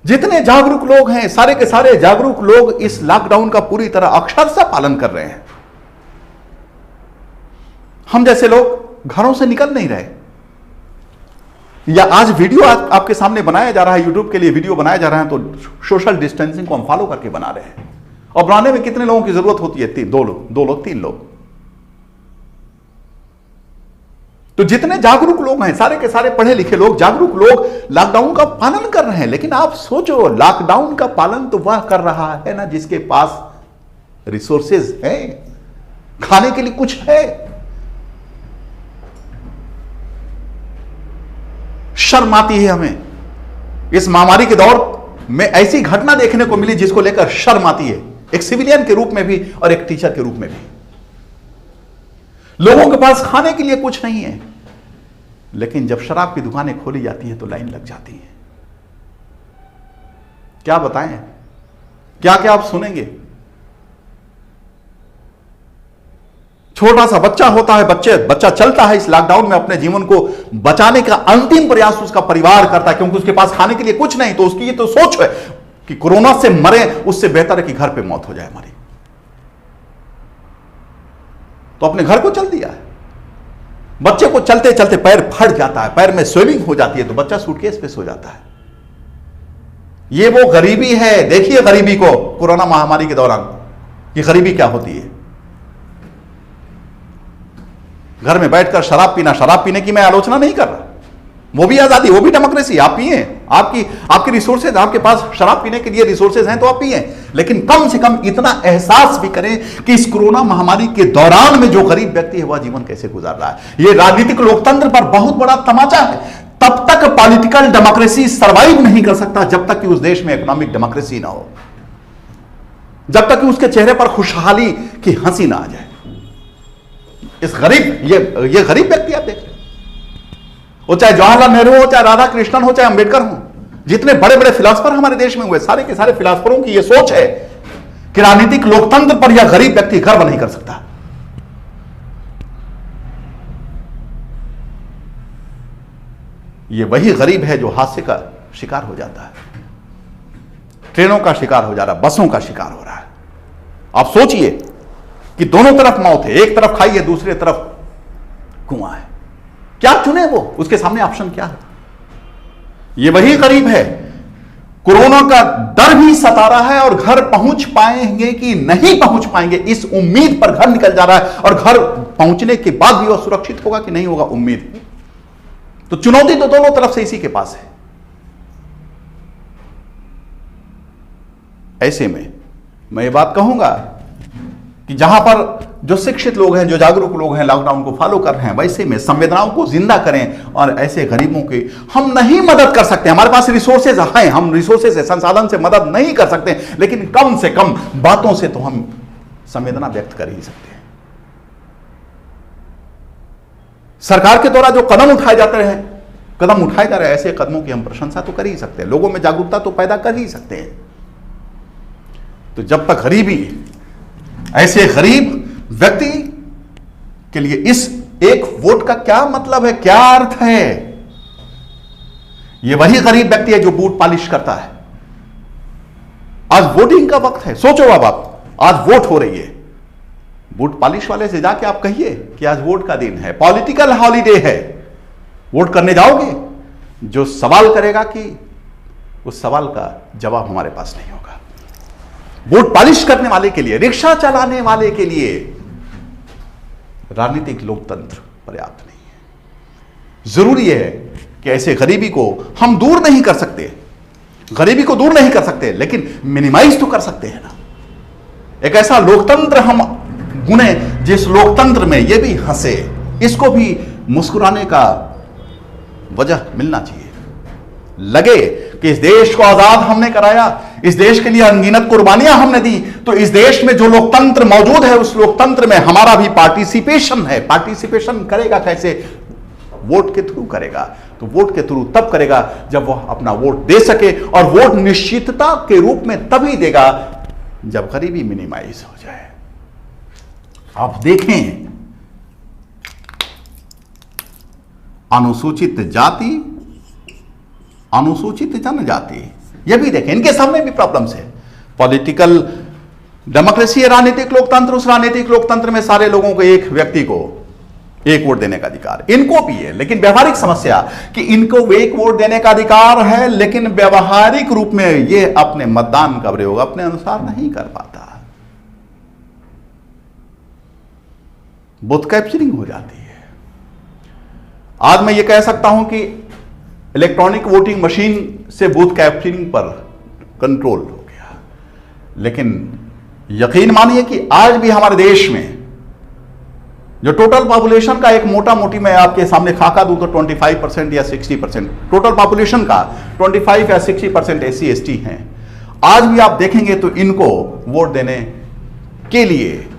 जितने जागरूक लोग हैं, सारे के सारे जागरूक लोग इस लॉकडाउन का पूरी तरह अक्षरशः पालन कर रहे हैं। हम जैसे लोग घरों से निकल नहीं रहे। या आज वीडियो आपके सामने बनाया जा रहा है, यूट्यूब के लिए वीडियो बनाया जा रहा है, तो सोशल डिस्टेंसिंग को हम फॉलो करके बना रहे हैं। और बनाने में कितने लोगों की जरूरत होती है? दो लोग, 3 लोग। तो जितने जागरूक लोग हैं, सारे के सारे पढ़े लिखे लोग, जागरूक लोग लॉकडाउन का पालन कर रहे हैं। लेकिन आप सोचो, लॉकडाउन का पालन तो वह कर रहा है ना जिसके पास रिसोर्सेज है, खाने के लिए कुछ है। शर्म आती है हमें इस महामारी के दौर में ऐसी घटना देखने को मिली जिसको लेकर शर्म आती है, एक सिविलियन के रूप में भी और एक टीचर के रूप में भी। लोगों के पास खाने के लिए कुछ नहीं है, लेकिन जब शराब की दुकानें खोली जाती हैं तो लाइन लग जाती है। क्या बताएं, क्या क्या आप सुनेंगे। छोटा सा बच्चा होता है, बच्चा चलता है इस लॉकडाउन में, अपने जीवन को बचाने का अंतिम प्रयास उसका परिवार करता है, क्योंकि उसके पास खाने के लिए कुछ नहीं। तो उसकी ये तो सोच है कि कोरोना से मरे, उससे बेहतर है कि घर पे मौत हो जाए हमारी। तो अपने घर को चल दिया है। बच्चे को चलते चलते पैर फट जाता है, पैर में स्वेलिंग हो जाती है, तो बच्चा सूटकेस पे सो जाता है। ये वो गरीबी है। देखिए गरीबी को कोरोना महामारी के दौरान, ये गरीबी क्या होती है। घर में बैठकर शराब पीना, शराब पीने की मैं आलोचना नहीं कर रहा, वो भी आजादी, वो भी डेमोक्रेसी। आप पिए, आपकी रिसोर्सेज, आपके पास शराब पीने के लिए रिसोर्सेज हैं तो आप पिए, लेकिन कम से कम इतना एहसास भी करें कि इस कोरोना महामारी के दौरान में जो गरीब व्यक्ति है वह जीवन कैसे गुजार रहा है। यह राजनीतिक लोकतंत्र पर बहुत बड़ा तमाचा है। तब तक पॉलिटिकल डेमोक्रेसी सर्वाइव नहीं कर सकता जब तक कि उस देश में इकोनॉमिक डेमोक्रेसी ना हो, जब तक कि उसके चेहरे पर खुशहाली की हंसी ना आ जाए। इस गरीब, ये गरीब व्यक्ति आप देख रहे हैं, वो चाहे जवाहरलाल नेहरू हो, चाहे राधा कृष्णन हो, चाहे अंबेडकर हो, जितने बड़े बड़े फिलोसफर हमारे देश में हुए, सारे के सारे फिलोसफरों की यह सोच है कि राजनीतिक लोकतंत्र पर यह गरीब व्यक्ति गर्व नहीं कर सकता। यह वही गरीब है जो हादसे का शिकार हो जाता है, ट्रेनों का शिकार हो जा रहा है, बसों का शिकार हो रहा है। आप सोचिए कि दोनों तरफ मौत है, एक तरफ खाई है, दूसरी तरफ कुआं है। क्या चुने वो? उसके सामने ऑप्शन क्या है? ये वही गरीब है। कोरोना का डर भी सता रहा है और घर पहुंच पाएंगे कि नहीं पहुंच पाएंगे, इस उम्मीद पर घर निकल जा रहा है, और घर पहुंचने के बाद भी वह सुरक्षित होगा कि नहीं होगा, उम्मीद। तो चुनौती तो दोनों तरफ से इसी के पास है। ऐसे में मैं ये बात कहूंगा कि जहां पर जो शिक्षित लोग हैं, जो जागरूक लोग हैं, लॉकडाउन को फॉलो कर रहे हैं, वैसे में संवेदनाओं को जिंदा करें और ऐसे गरीबों की हम नहीं मदद कर सकते, हमारे पास रिसोर्सेज हैं, हम रिसोर्सेज से, संसाधन से मदद नहीं कर सकते, लेकिन कम से कम बातों से तो हम संवेदना व्यक्त कर ही सकते हैं। सरकार के द्वारा जो कदम उठाए जा रहे हैं, ऐसे कदमों की हम प्रशंसा तो कर ही सकते हैं, लोगों में जागरूकता तो पैदा कर ही सकते हैं। तो जब तक गरीबी, ऐसे गरीब व्यक्ति के लिए इस एक वोट का क्या मतलब है, क्या अर्थ है? यह वही गरीब व्यक्ति है जो बूट पॉलिश करता है। आज वोटिंग का वक्त है, सोचो अब आप, आज वोट हो रही है, बूट पॉलिश वाले से जाके आप कहिए कि आज वोट का दिन है, पॉलिटिकल हॉलीडे है, वोट करने जाओगे? जो सवाल करेगा कि उस सवाल का जवाब हमारे पास नहीं होगा। बूट पॉलिश करने वाले के लिए, रिक्शा चलाने वाले के लिए राजनीतिक लोकतंत्र पर्याप्त नहीं है। जरूरी है कि ऐसे गरीबी को हम दूर नहीं कर सकते, गरीबी को दूर नहीं कर सकते, लेकिन मिनिमाइज तो कर सकते हैं ना। एक ऐसा लोकतंत्र हम बुने जिस लोकतंत्र में ये भी हंसे, इसको भी मुस्कुराने का वजह मिलना चाहिए। लगे कि इस देश को आजाद हमने कराया, इस देश के लिए अनगिनत कुर्बानियां हमने दी, तो इस देश में जो लोकतंत्र मौजूद है उस लोकतंत्र में हमारा भी पार्टिसिपेशन है। पार्टिसिपेशन करेगा कैसे? वोट के थ्रू करेगा। तो वोट के थ्रू तब करेगा जब वह अपना वोट दे सके, और वोट निश्चितता के रूप में तभी देगा जब गरीबी मिनिमाइज हो जाए। आप देखें, अनुसूचित जाति, अनुसूचित जनजाति, यह भी देखें, इनके सामने भी प्रॉब्लम्स है। पॉलिटिकल डेमोक्रेसी है, राजनीतिक लोकतंत्र, उस राजनीतिक लोकतंत्र में सारे लोगों को, एक व्यक्ति को एक वोट देने का अधिकार इनको भी है, लेकिन व्यवहारिक समस्या कि इनको एक वोट देने का अधिकार है, लेकिन व्यवहारिक रूप में ये अपने मतदान का प्रयोग अपने अनुसार नहीं कर पाता, बूथ कैप्चरिंग हो जाती है। आज मैं ये कह सकता हूं कि इलेक्ट्रॉनिक वोटिंग मशीन से बूथ कैप्चरिंग पर कंट्रोल हो गया, लेकिन यकीन मानिए कि आज भी हमारे देश में जो टोटल पॉपुलेशन का एक मोटा मोटी मैं आपके सामने खाका दूं तो 25% या 60%, टोटल पॉपुलेशन का 25 या 60% SC/ST हैं। आज भी आप देखेंगे तो इनको वोट देने के लिए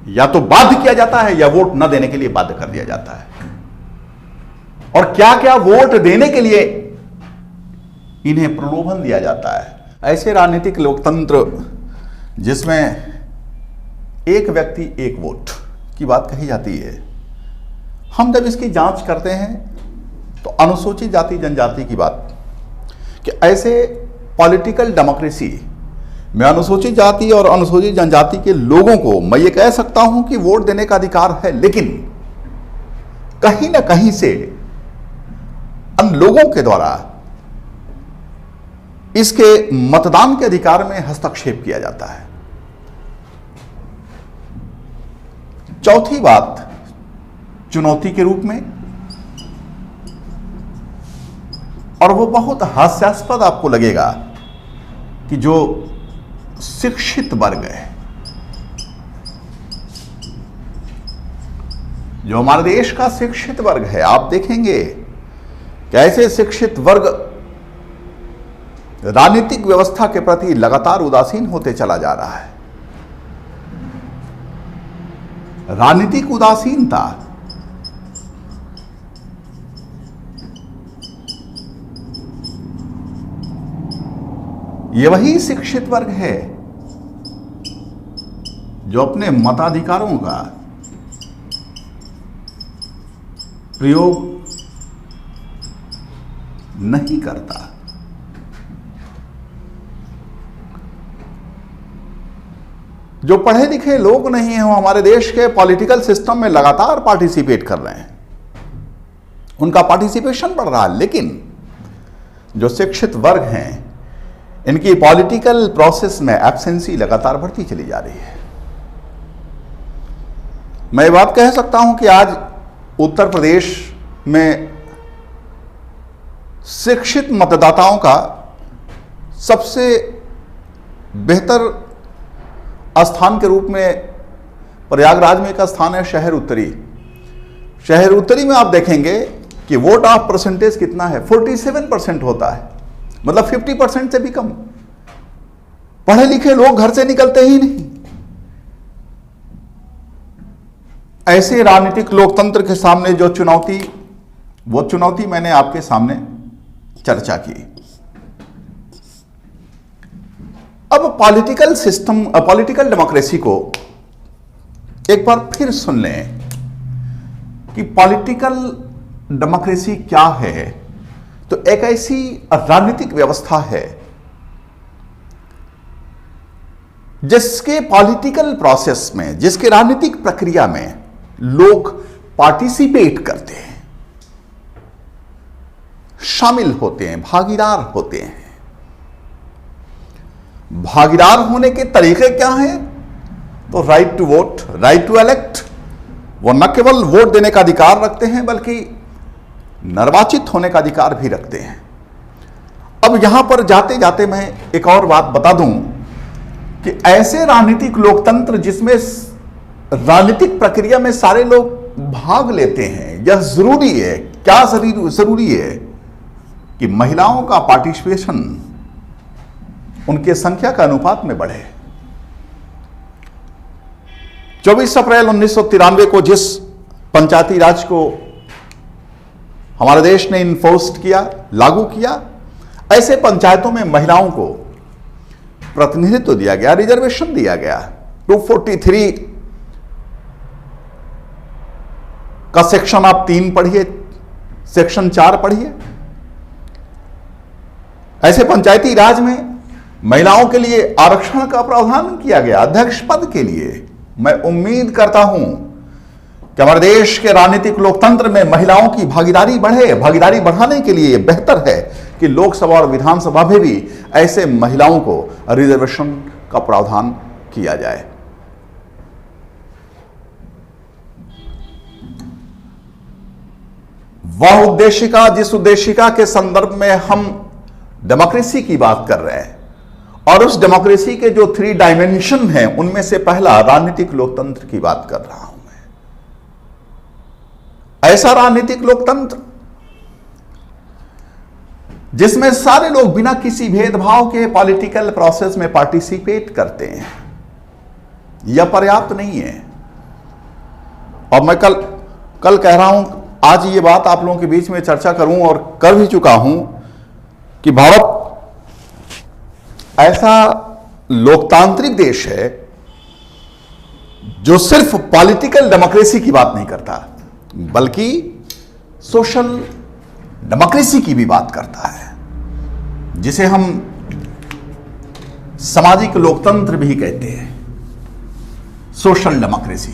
या तो बाध्य किया जाता है या वोट न देने के लिए बाध्य कर दिया जाता है। और क्या क्या वोट देने के लिए इन्हें प्रलोभन दिया जाता है। ऐसे राजनीतिक लोकतंत्र जिसमें एक व्यक्ति एक वोट की बात कही जाती है, हम जब इसकी जांच करते हैं तो अनुसूचित जाति जनजाति की बात, कि ऐसे पॉलिटिकल डेमोक्रेसी में अनुसूचित जाति और अनुसूचित जनजाति के लोगों को मैं ये कह सकता हूं कि वोट देने का अधिकार है, लेकिन कहीं ना कहीं से उन लोगों के द्वारा इसके मतदान के अधिकार में हस्तक्षेप किया जाता है। चौथी बात, चुनौती के रूप में, और वो बहुत हास्यास्पद आपको लगेगा कि जो शिक्षित वर्ग है, जो हमारे देश का शिक्षित वर्ग है, आप देखेंगे कैसे शिक्षित वर्ग राजनीतिक व्यवस्था के प्रति लगातार उदासीन होते चला जा रहा है। राजनीतिक उदासीनता ये वही शिक्षित वर्ग है जो अपने मताधिकारों का प्रयोग नहीं करता। जो पढ़े लिखे लोग नहीं हैं वो हमारे देश के पॉलिटिकल सिस्टम में लगातार पार्टिसिपेट कर रहे हैं, उनका पार्टिसिपेशन बढ़ रहा है, लेकिन जो शिक्षित वर्ग हैं इनकी पॉलिटिकल प्रोसेस में एब्सेंसी लगातार बढ़ती चली जा रही है। मैं ये बात कह सकता हूं कि आज उत्तर प्रदेश में शिक्षित मतदाताओं का सबसे बेहतर स्थान के रूप में प्रयागराज में एक स्थान है शहर उत्तरी। शहर उत्तरी में आप देखेंगे कि वोट ऑफ परसेंटेज कितना है, 47% होता है, मतलब 50% से भी कम। पढ़े लिखे लोग घर से निकलते ही नहीं। ऐसे राजनीतिक लोकतंत्र के सामने जो चुनौती, वो चुनौती मैंने आपके सामने चर्चा की। अब पॉलिटिकल सिस्टम, पॉलिटिकल डेमोक्रेसी को एक बार फिर सुन लें कि पॉलिटिकल डेमोक्रेसी क्या है। तो एक ऐसी राजनीतिक व्यवस्था है जिसके पॉलिटिकल प्रोसेस में, जिसके राजनीतिक प्रक्रिया में लोग पार्टिसिपेट करते हैं, शामिल होते हैं, भागीदार होते हैं। भागीदार होने के तरीके क्या हैं? तो right to vote, right to elect, वो न केवल वोट देने का अधिकार रखते हैं बल्कि निर्वाचित होने का अधिकार भी रखते हैं। अब यहां पर जाते जाते मैं एक और बात बता दूं कि ऐसे राजनीतिक लोकतंत्र जिसमें राजनीतिक प्रक्रिया में सारे लोग भाग लेते हैं, यह जरूरी है। क्या जरूरी है कि महिलाओं का पार्टिसिपेशन उनके संख्या का अनुपात में बढ़े। 24 अप्रैल 1993 को जिस पंचायती राज को हमारे देश ने इन्फोर्स्ड किया, लागू किया, ऐसे पंचायतों में महिलाओं को प्रतिनिधित्व दिया गया, रिजर्वेशन दिया गया। 243 का सेक्शन आप 3 पढ़िए, सेक्शन 4 पढ़िए। ऐसे पंचायती राज में महिलाओं के लिए आरक्षण का प्रावधान किया गया अध्यक्ष पद के लिए। मैं उम्मीद करता हूं कि हमारे देश के राजनीतिक लोकतंत्र में महिलाओं की भागीदारी बढ़े। भागीदारी बढ़ाने के लिए बेहतर है कि लोकसभा और विधानसभा में भी ऐसे महिलाओं को रिजर्वेशन का प्रावधान किया जाए। वह उद्देशिका, जिस उद्देशिका के संदर्भ में हम डेमोक्रेसी की बात कर रहे हैं, और उस डेमोक्रेसी के जो 3 डायमेंशन हैं, उनमें से पहला राजनीतिक लोकतंत्र की बात कर रहा हूं मैं। ऐसा राजनीतिक लोकतंत्र जिसमें सारे लोग बिना किसी भेदभाव के पॉलिटिकल प्रोसेस में पार्टिसिपेट करते हैं, यह पर्याप्त नहीं है। और मैं कल कह रहा हूं, आज ये बात आप लोगों के बीच में चर्चा करूं और कर भी चुका हूं कि भारत ऐसा लोकतांत्रिक देश है जो सिर्फ पॉलिटिकल डेमोक्रेसी की बात नहीं करता, बल्कि सोशल डेमोक्रेसी की भी बात करता है, जिसे हम सामाजिक लोकतंत्र भी कहते हैं, सोशल डेमोक्रेसी।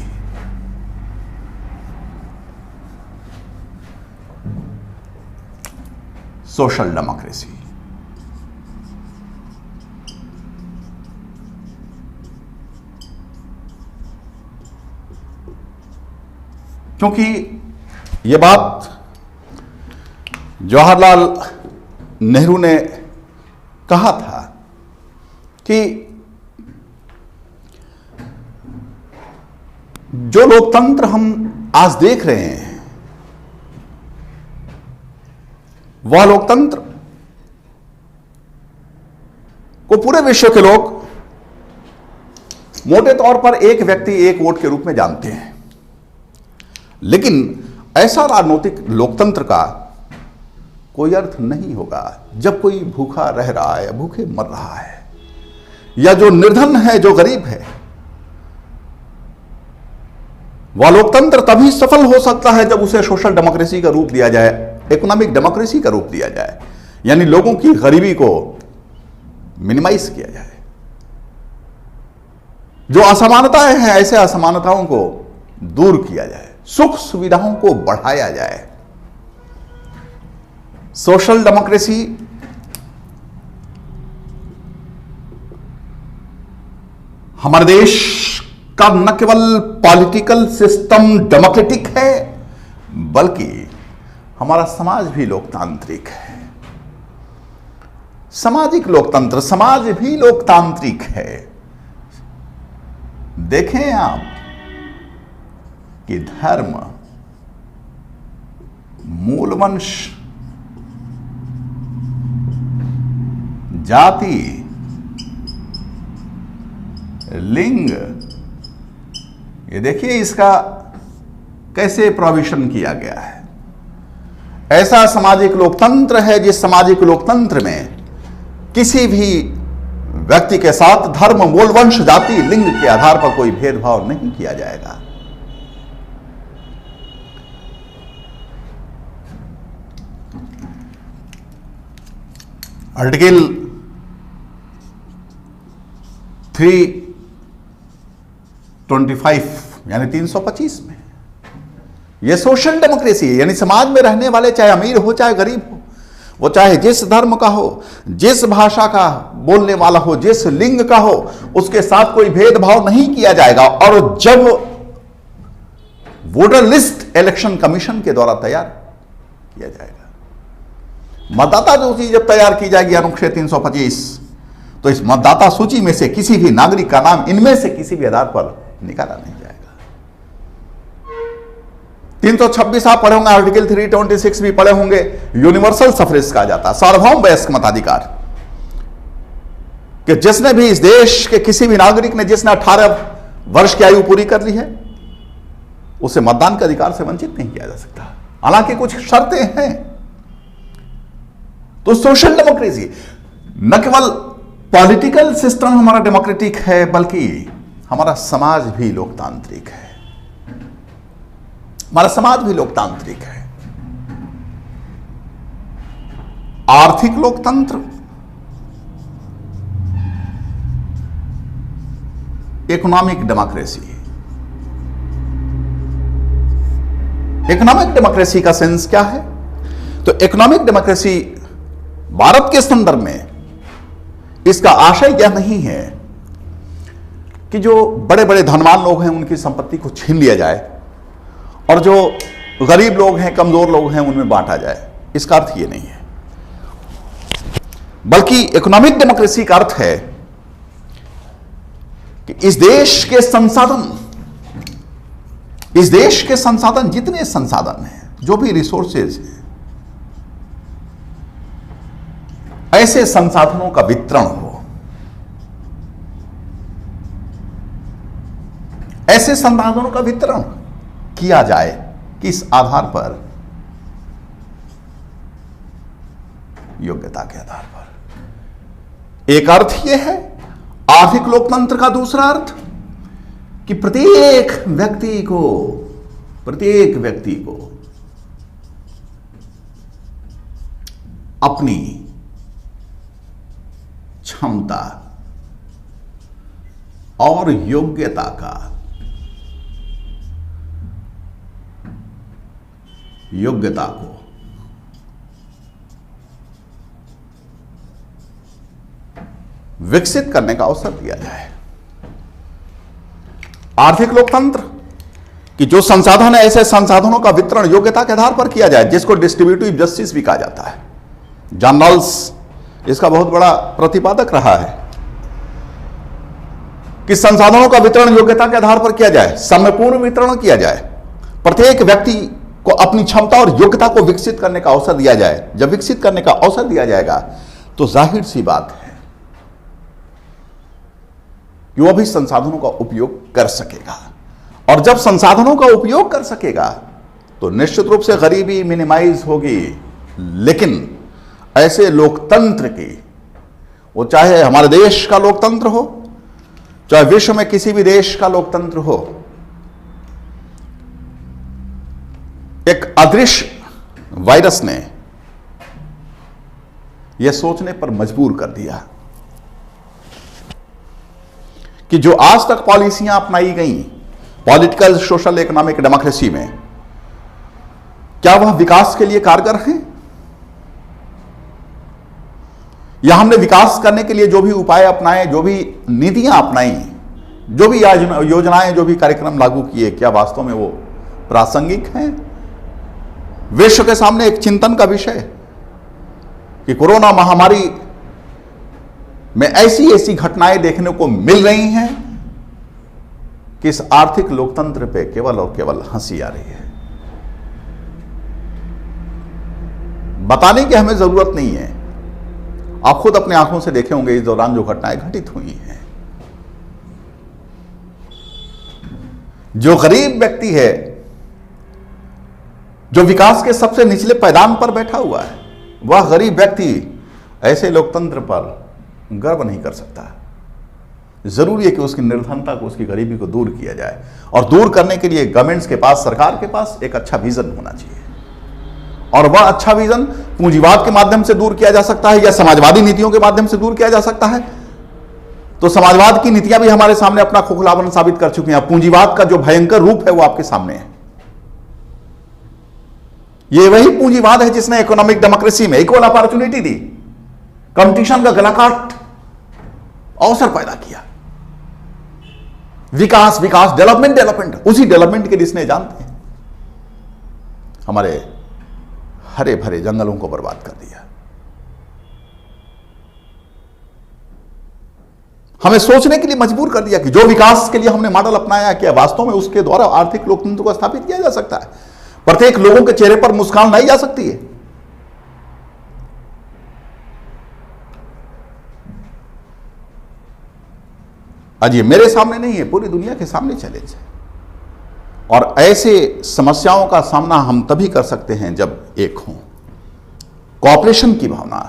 सोशल डेमोक्रेसी क्योंकि यह बात जवाहरलाल नेहरू ने कहा था कि जो लोकतंत्र हम आज देख रहे हैं, वह लोकतंत्र को पूरे विश्व के लोग मोटे तौर पर एक व्यक्ति एक वोट के रूप में जानते हैं। लेकिन ऐसा राजनीतिक लोकतंत्र का कोई अर्थ नहीं होगा जब कोई भूखा रह रहा है, भूखे मर रहा है, या जो निर्धन है, जो गरीब है। वह लोकतंत्र तभी सफल हो सकता है जब उसे सोशल डेमोक्रेसी का रूप दिया जाए, इकोनॉमिक डेमोक्रेसी का रूप दिया जाए, यानी लोगों की गरीबी को मिनिमाइज किया जाए। जो असमानताएं हैं, ऐसे असमानताओं को दूर किया जाए, सुख सुविधाओं को बढ़ाया जाए। सोशल डेमोक्रेसी हमारे देश का न केवल पॉलिटिकल सिस्टम डेमोक्रेटिक है, बल्कि हमारा समाज भी लोकतांत्रिक है। सामाजिक लोकतंत्र, समाज भी लोकतांत्रिक है। देखें आप कि धर्म, मूलवंश, जाति, लिंग, ये देखिए इसका कैसे प्रोविजन किया गया है। ऐसा सामाजिक लोकतंत्र है जिस सामाजिक लोकतंत्र में किसी भी व्यक्ति के साथ धर्म, मूलवंश, जाति, लिंग के आधार पर कोई भेदभाव नहीं किया जाएगा। आर्टिकल 325 यानी 325 में यह सोशल डेमोक्रेसी है, यानी समाज में रहने वाले चाहे अमीर हो चाहे गरीब हो, वो चाहे जिस धर्म का हो, जिस भाषा का बोलने वाला हो, जिस लिंग का हो, उसके साथ कोई भेदभाव नहीं किया जाएगा। और जब वोटर लिस्ट इलेक्शन कमीशन के द्वारा तैयार किया जाएगा, मतदाता सूची जब तैयार की जाएगी अनुच्छेद 325, तो इस मतदाता सूची में से किसी भी नागरिक का नाम इनमें से किसी भी आधार पर निकाला नहीं जाएगा। 326 आप पढ़े होंगे, आर्टिकल 326 भी पढ़े होंगे, यूनिवर्सल सफरेज कहा जाता है, सार्वभौम वयस्क मताधिकार, कि जिसने भी इस देश के किसी भी नागरिक ने जिसने 18 वर्ष की आयु पूरी कर ली है, उसे मतदान के अधिकार से वंचित नहीं किया जा सकता। हालांकि कुछ शर्तें हैं। तो सोशल डेमोक्रेसी, न केवल पॉलिटिकल सिस्टम हमारा डेमोक्रेटिक है, बल्कि हमारा समाज भी लोकतांत्रिक है। हमारा समाज भी लोकतांत्रिक है। आर्थिक लोकतंत्र, इकोनॉमिक डेमोक्रेसी। इकोनॉमिक डेमोक्रेसी का सेंस क्या है? तो इकोनॉमिक डेमोक्रेसी भारत के संदर्भ में इसका आशय यह नहीं है कि जो बड़े बड़े धनवान लोग हैं उनकी संपत्ति को छीन लिया जाए और जो गरीब लोग हैं, कमजोर लोग हैं, उनमें बांटा जाए। इसका अर्थ यह नहीं है, बल्कि इकोनॉमिक डेमोक्रेसी का अर्थ है कि इस देश के संसाधन, जितने संसाधन हैं, जो भी रिसोर्सेज हैं, ऐसे संसाधनों का वितरण हो। ऐसे संसाधनों का वितरण किया जाए किस आधार पर? योग्यता के आधार पर। एक अर्थ यह है आर्थिक लोकतंत्र का। दूसरा अर्थ कि प्रत्येक व्यक्ति को अपनी क्षमता और योग्यता को विकसित करने का अवसर दिया जाए। आर्थिक लोकतंत्र कि जो संसाधन है, ऐसे संसाधनों का वितरण योग्यता के आधार पर किया जाए, जिसको डिस्ट्रीब्यूटिव जस्टिस भी कहा जाता है। जॉन रॉल्स इसका बहुत बड़ा प्रतिपादक रहा है कि संसाधनों का वितरण योग्यता के आधार पर किया जाए, समयपूर्ण वितरण किया जाए, प्रत्येक व्यक्ति को अपनी क्षमता और योग्यता को विकसित करने का अवसर दिया जाए। जब विकसित करने का अवसर दिया जाएगा तो जाहिर सी बात है कि वह भी संसाधनों का उपयोग कर सकेगा, और जब संसाधनों का उपयोग कर सकेगा तो निश्चित रूप से गरीबी मिनिमाइज होगी। लेकिन ऐसे लोकतंत्र की, वो चाहे हमारे देश का लोकतंत्र हो, चाहे विश्व में किसी भी देश का लोकतंत्र हो, एक अदृश्य वायरस ने यह सोचने पर मजबूर कर दिया कि जो आज तक पॉलिसियां अपनाई गई पॉलिटिकल, सोशल, इकोनॉमिक डेमोक्रेसी में, क्या वह विकास के लिए कारगर हैं? या हमने विकास करने के लिए जो भी उपाय अपनाए, जो भी नीतियां अपनाई, जो भी योजनाएं, जो भी कार्यक्रम लागू किए, क्या वास्तव में वो प्रासंगिक हैं? विश्व के सामने एक चिंतन का विषय कि कोरोना महामारी में ऐसी घटनाएं देखने को मिल रही हैं कि इस आर्थिक लोकतंत्र पे केवल और केवल हंसी आ रही है। बताने की हमें जरूरत नहीं है, आप खुद अपने आंखों से देखे होंगे इस दौरान जो घटनाएं घटित हुई हैं। जो गरीब व्यक्ति है, जो विकास के सबसे निचले पैदान पर बैठा हुआ है, वह गरीब व्यक्ति ऐसे लोकतंत्र पर गर्व नहीं कर सकता। जरूरी है कि उसकी निर्धनता को, उसकी गरीबी को दूर किया जाए, और दूर करने के लिए गवर्नमेंट्स के पास, सरकार के पास एक अच्छा विजन होना चाहिए, और वह अच्छा विजन पूंजीवाद के माध्यम से दूर किया जा सकता है या समाजवादी नीतियों के माध्यम से दूर किया जा सकता है। तो समाजवाद की नीतियां भी हमारे सामने अपना खोखलापन साबित कर चुकी हैं। पूंजीवाद का जो भयंकर रूप है वो आपके सामने है। ये वही पूंजीवाद है जिसने इकोनॉमिक डेमोक्रेसी में इक्वल अपॉर्चुनिटी दी, कंपटीशन का गलाकाट अवसर पैदा किया, विकास, डेवलपमेंट, उसी डेवलपमेंट के जिसने जानते हैं हमारे हरे भरे जंगलों को बर्बाद कर दिया। हमें सोचने के लिए मजबूर कर दिया कि जो विकास के लिए हमने मॉडल अपनाया, क्या वास्तव में उसके द्वारा आर्थिक लोकतंत्र को स्थापित किया जा सकता है? प्रत्येक लोगों के चेहरे पर मुस्कान लाई जा सकती है? आज ये मेरे सामने नहीं है, पूरी दुनिया के सामने चैलेंज है। और ऐसे समस्याओं का सामना हम तभी कर सकते हैं जब एक हों, कोऑपरेशन की भावना।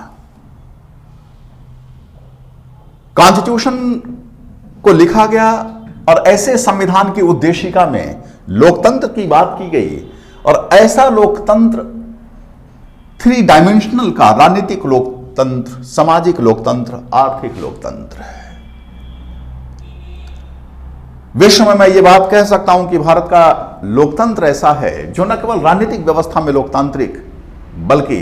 कॉन्स्टिट्यूशन को लिखा गया और ऐसे संविधान की उद्देशिका में लोकतंत्र की बात की गई और ऐसा लोकतंत्र 3 डायमेंशनल का राजनीतिक लोकतंत्र, सामाजिक लोकतंत्र, आर्थिक लोकतंत्र है। विश्व में मैं ये बात कह सकता हूं कि भारत का लोकतंत्र ऐसा है जो न केवल राजनीतिक व्यवस्था में लोकतांत्रिक बल्कि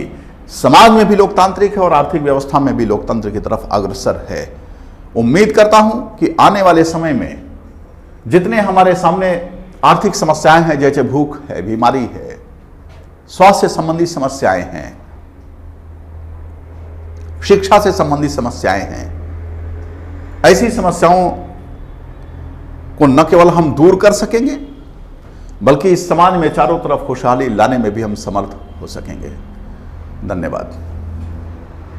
समाज में भी लोकतांत्रिक है और आर्थिक व्यवस्था में भी लोकतंत्र की तरफ अग्रसर है। उम्मीद करता हूं कि आने वाले समय में जितने हमारे सामने आर्थिक समस्याएं हैं, जैसे भूख है, बीमारी है, स्वास्थ्य से संबंधित समस्याएं हैं, शिक्षा से संबंधित समस्याएं हैं, ऐसी समस्याओं को न केवल हम दूर कर सकेंगे बल्कि इस समाज में चारों तरफ खुशहाली लाने में भी हम समर्थ हो सकेंगे। धन्यवाद।